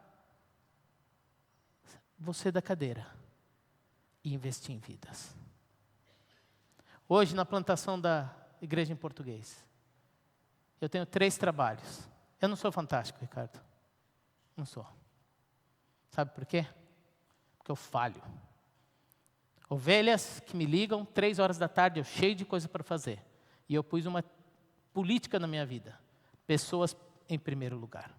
você da cadeira e investir em vidas. Hoje, na plantação da igreja em português, eu tenho 3 trabalhos. Eu não sou fantástico, Ricardo. Não sou. Sabe por quê? Porque eu falho. Ovelhas que me ligam 3 horas da tarde, eu cheio de coisa para fazer. E eu pus uma política na minha vida. Pessoas em primeiro lugar.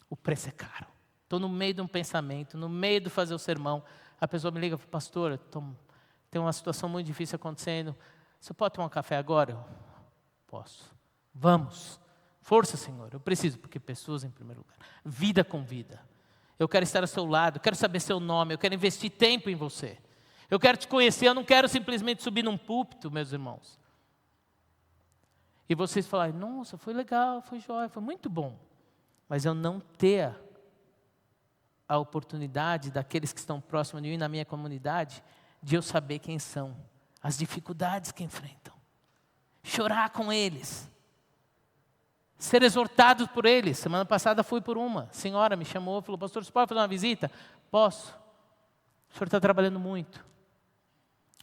O preço é caro. Estou no meio de um pensamento, no meio de fazer o sermão. A pessoa me liga e fala: pastor, tem uma situação muito difícil acontecendo. Você pode tomar um café agora? Eu posso. Vamos. Força, Senhor. Eu preciso, porque pessoas em primeiro lugar. Vida com vida. Eu quero estar ao seu lado, eu quero saber seu nome, eu quero investir tempo em você. Eu quero te conhecer, eu não quero simplesmente subir num púlpito, meus irmãos. E vocês falarem: nossa, foi legal, foi jóia, foi muito bom. Mas eu não ter a oportunidade daqueles que estão próximos de mim, na minha comunidade, de eu saber quem são, as dificuldades que enfrentam. Chorar com eles. Ser exortado por eles. Semana passada fui por uma senhora, me chamou, falou: pastor, você pode fazer uma visita? Posso. O senhor está trabalhando muito.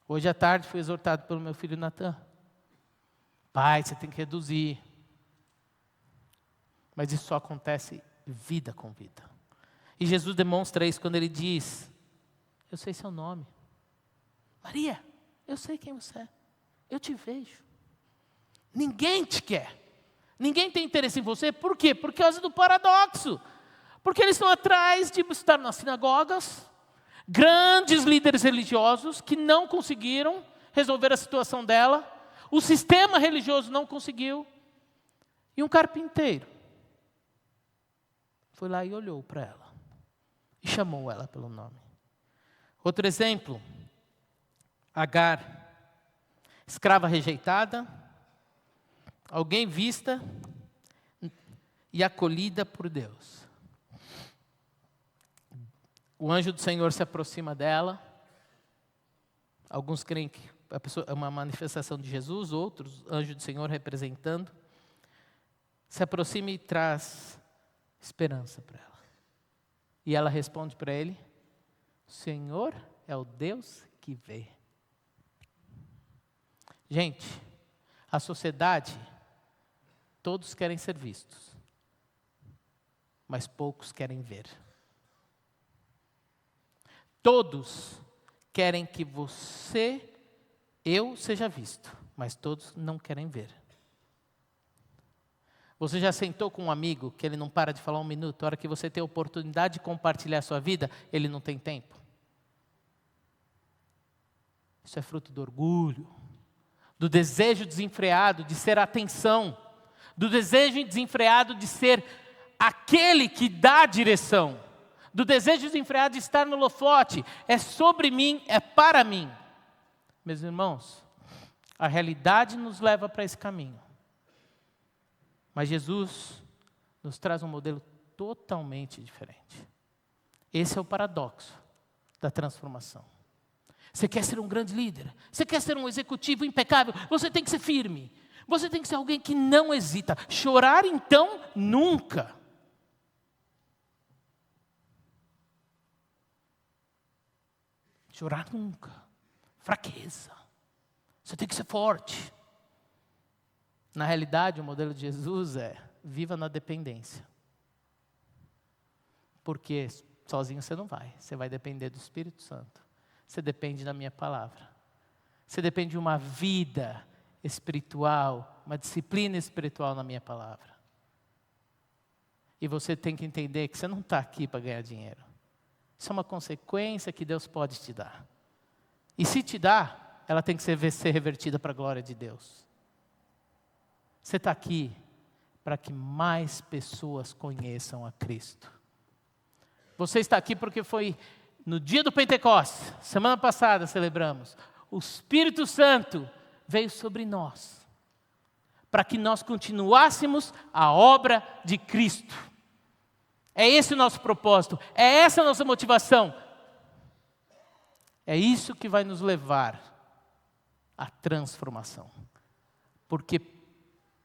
Hoje à tarde fui exortado pelo meu filho Natan. Pai, você tem que reduzir. Mas isso só acontece vida com vida. E Jesus demonstra isso quando ele diz Eu sei seu nome. Maria, eu sei quem você é. Eu te vejo. Ninguém te quer. Ninguém tem interesse em você. Por quê? Por causa do paradoxo. Porque eles estão atrás de estar nas sinagogas, grandes líderes religiosos que não conseguiram resolver a situação dela, o sistema religioso não conseguiu, e um carpinteiro foi lá e olhou para ela, e chamou ela pelo nome. Outro exemplo, Agar, escrava rejeitada, alguém vista e acolhida por Deus. O anjo do Senhor se aproxima dela. Alguns creem que a pessoa é uma manifestação de Jesus, outros, anjo do Senhor representando. Se aproxima e traz esperança para ela. E ela responde para ele: o Senhor é o Deus que vê. Gente, a sociedade, todos querem ser vistos, mas poucos querem ver. Todos querem que eu seja visto, mas todos não querem ver. Você já sentou com um amigo que ele não para de falar um minuto, a hora que você tem a oportunidade de compartilhar a sua vida, ele não tem tempo? Isso é fruto do orgulho, do desejo desenfreado de ser atenção, do desejo desenfreado de ser aquele que dá a direção, do desejo desenfreado de estar no holofote, é sobre mim, é para mim. Meus irmãos, a realidade nos leva para esse caminho. Mas Jesus nos traz um modelo totalmente diferente. Esse é o paradoxo da transformação. Você quer ser um grande líder? Você quer ser um executivo impecável? Você tem que ser firme. Você tem que ser alguém que não hesita. Chorar, então, nunca. Chorar nunca. Fraqueza. Você tem que ser forte. Na realidade, o modelo de Jesus é: viva na dependência. Porque sozinho você não vai. Você vai depender do Espírito Santo. Você depende da minha palavra. Você depende de uma vida espiritual, uma disciplina espiritual na minha palavra. E você tem que entender que você não está aqui para ganhar dinheiro. Isso é uma consequência que Deus pode te dar. E se te dá, ela tem que ser revertida para a glória de Deus. Você está aqui para que mais pessoas conheçam a Cristo. Você está aqui porque foi no dia do Pentecostes, semana passada celebramos, o Espírito Santo veio sobre nós, para que nós continuássemos a obra de Cristo. É esse o nosso propósito, é essa a nossa motivação. É isso que vai nos levar à transformação. Porque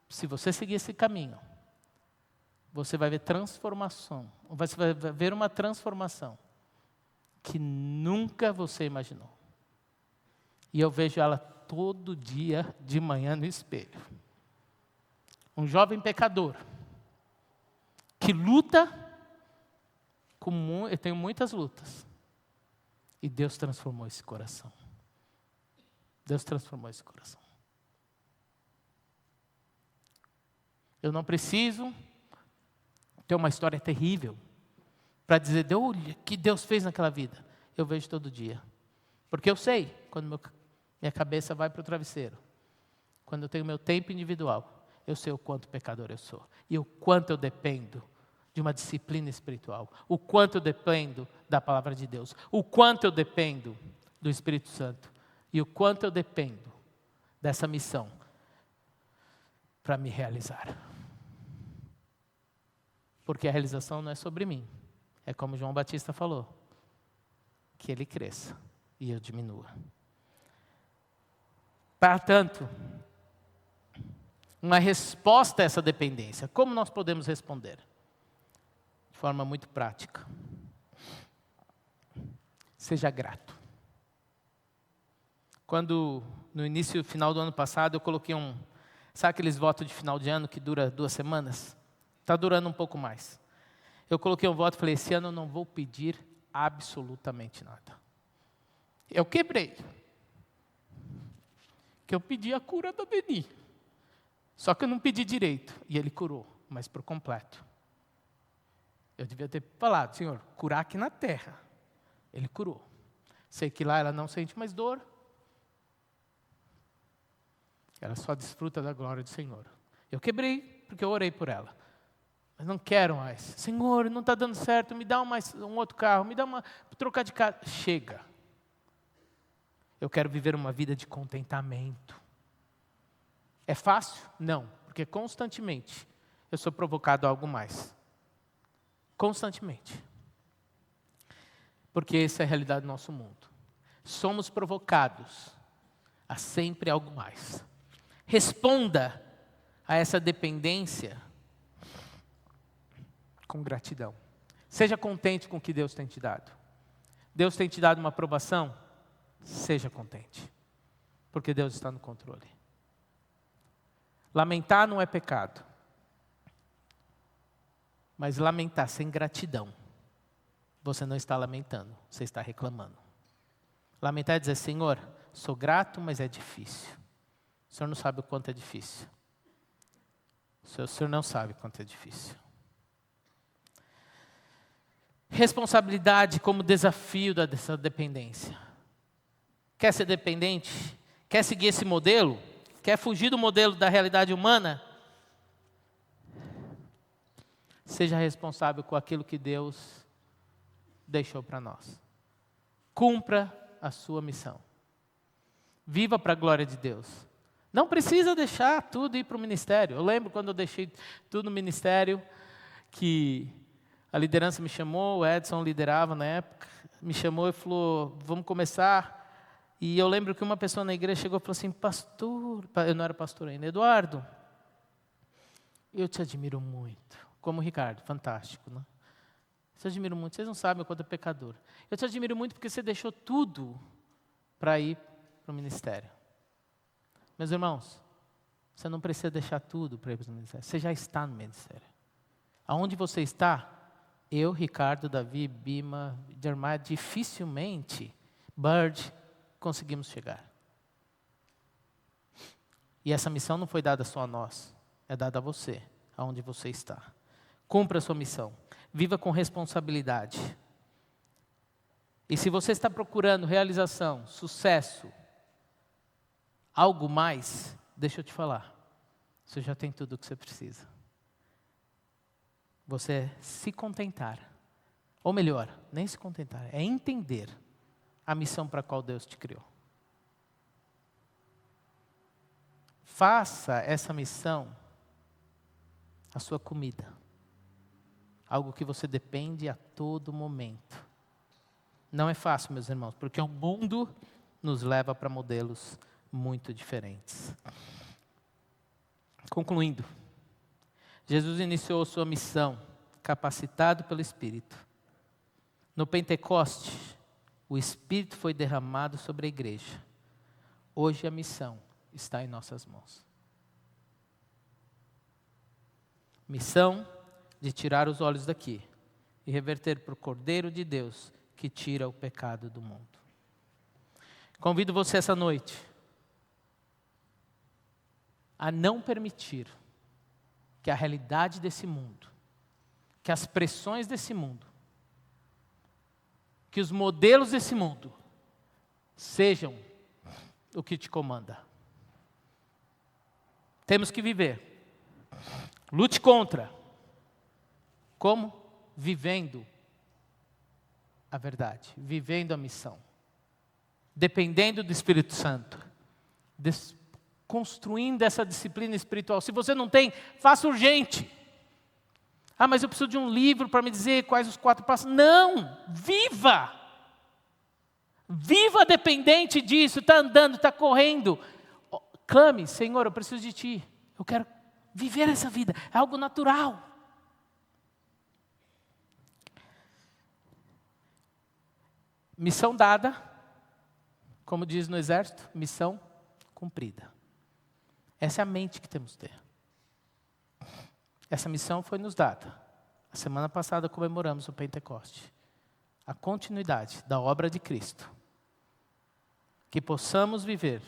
se você seguir esse caminho, você vai ver transformação, você vai ver uma transformação que nunca você imaginou. E eu vejo ela todo dia de manhã no espelho. Um jovem pecador que luta, eu tenho muitas lutas. E Deus transformou esse coração. Deus transformou esse coração. Eu não preciso ter uma história terrível para dizer, olha, que Deus fez naquela vida. Eu vejo todo dia. Porque eu sei, quando minha cabeça vai para o travesseiro, quando eu tenho meu tempo individual, eu sei o quanto pecador eu sou. E o quanto eu dependo de uma disciplina espiritual. O quanto eu dependo da palavra de Deus. O quanto eu dependo do Espírito Santo. E o quanto eu dependo dessa missão para me realizar. Porque a realização não é sobre mim. É como João Batista falou. Que ele cresça e eu diminua. Portanto, uma resposta a essa dependência. Como nós podemos responder? De forma muito prática. Seja grato. Quando, no início, final do ano passado, eu coloquei sabe aqueles votos de final de ano que dura 2 semanas? Está durando um pouco mais. Eu coloquei um voto e falei, esse ano eu não vou pedir absolutamente nada. Eu quebrei. Que eu pedi a cura da Deni. Só que eu não pedi direito. E ele curou, mas por completo. Eu devia ter falado, Senhor, curar aqui na terra. Ele curou. Sei que lá ela não sente mais dor. Ela só desfruta da glória do Senhor. Eu quebrei, porque eu orei por ela. Mas não quero mais. Senhor, não está dando certo, me dá um outro carro, me dá trocar de casa. Chega. Eu quero viver uma vida de contentamento. É fácil? Não, porque constantemente eu sou provocado a algo mais. Constantemente. Porque essa é a realidade do nosso mundo. Somos provocados a sempre algo mais. Responda a essa dependência com gratidão. Seja contente com o que Deus tem te dado. Deus tem te dado uma aprovação? Seja contente, porque Deus está no controle. Lamentar não é pecado, mas lamentar sem gratidão, você não está lamentando, você está reclamando. Lamentar é dizer, Senhor, sou grato, mas é difícil. O Senhor não sabe o quanto é difícil. O Senhor não sabe o quanto é difícil. Responsabilidade como desafio dessa dependência. Quer ser dependente? Quer seguir esse modelo? Quer fugir do modelo da realidade humana? Seja responsável com aquilo que Deus deixou para nós. Cumpra a sua missão. Viva para a glória de Deus. Não precisa deixar tudo ir para o ministério. Eu lembro quando eu deixei tudo no ministério, que a liderança me chamou, o Edson liderava na época, me chamou e falou, vamos começar. E eu lembro que uma pessoa na igreja chegou e falou assim, pastor, eu não era pastor ainda, Eduardo, eu te admiro muito. Como o Ricardo, fantástico, né? Eu te admiro muito, vocês não sabem o quanto é pecador. Eu te admiro muito porque você deixou tudo para ir para o ministério. Meus irmãos, você não precisa deixar tudo para ir para o ministério, você já está no ministério. Aonde você está, eu, Ricardo, Davi, Bima, Jeremiah, dificilmente, Bird, conseguimos chegar. E essa missão não foi dada só a nós, é dada a você, aonde você está. Cumpra a sua missão, viva com responsabilidade. E se você está procurando realização, sucesso, algo mais, deixa eu te falar, você já tem tudo o que você precisa. Você se contentar, ou melhor, nem se contentar, é entender a missão para a qual Deus te criou. Faça essa missão a sua comida. Algo que você depende a todo momento. Não é fácil, meus irmãos, porque o mundo nos leva para modelos muito diferentes. Concluindo, Jesus iniciou sua missão, capacitado pelo Espírito. No Pentecoste, o Espírito foi derramado sobre a igreja. Hoje a missão está em nossas mãos. Missão de tirar os olhos daqui e reverter para o Cordeiro de Deus que tira o pecado do mundo. Convido você essa noite a não permitir que a realidade desse mundo, que as pressões desse mundo, que os modelos desse mundo sejam o que te comanda. Temos que viver. Lute contra. Como? Vivendo a verdade, vivendo a missão. Dependendo do Espírito Santo. Construindo essa disciplina espiritual. Se você não tem, faça urgente. Ah, mas eu preciso de um livro para me dizer quais os 4 passos. Não! Viva! Viva dependente disso, está andando, está correndo. Clame, Senhor, eu preciso de Ti. Eu quero viver essa vida, é algo natural. Missão dada, como diz no exército, missão cumprida. Essa é a mente que temos que ter. Essa missão foi nos dada. A semana passada comemoramos o Pentecoste. A continuidade da obra de Cristo que possamos viver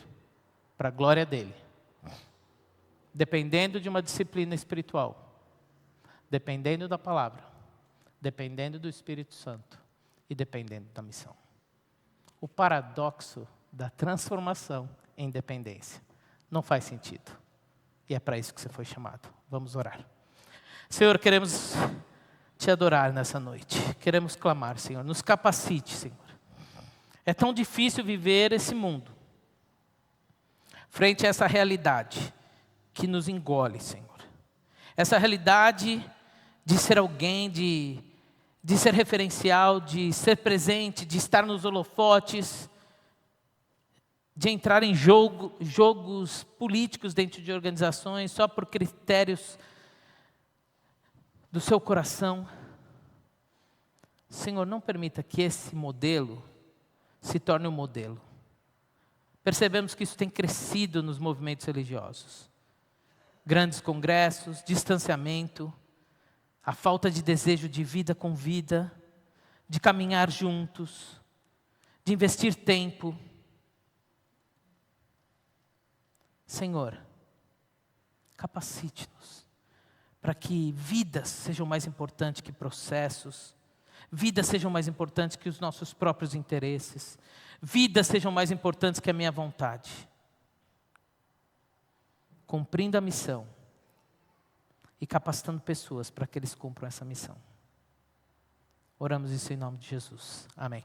para a glória dEle, dependendo de uma disciplina espiritual, dependendo da palavra, dependendo do Espírito Santo e dependendo da missão. O paradoxo da transformação em dependência não faz sentido. E é para isso que você foi chamado. Vamos orar. Senhor, queremos te adorar nessa noite. Queremos clamar, Senhor. Nos capacite, Senhor. É tão difícil viver esse mundo frente a essa realidade que nos engole, Senhor. Essa realidade de ser alguém, de ser referencial, de ser presente, de estar nos holofotes, de entrar em jogos políticos dentro de organizações só por critérios do seu coração. Senhor, não permita que esse modelo se torne um modelo. Percebemos que isso tem crescido nos movimentos religiosos. Grandes congressos, distanciamento, a falta de desejo de vida com vida, de caminhar juntos, de investir tempo. Senhor, capacite-nos para que vidas sejam mais importantes que processos, vidas sejam mais importantes que os nossos próprios interesses, vidas sejam mais importantes que a minha vontade. Cumprindo a missão e capacitando pessoas para que eles cumpram essa missão. Oramos isso em nome de Jesus. Amém.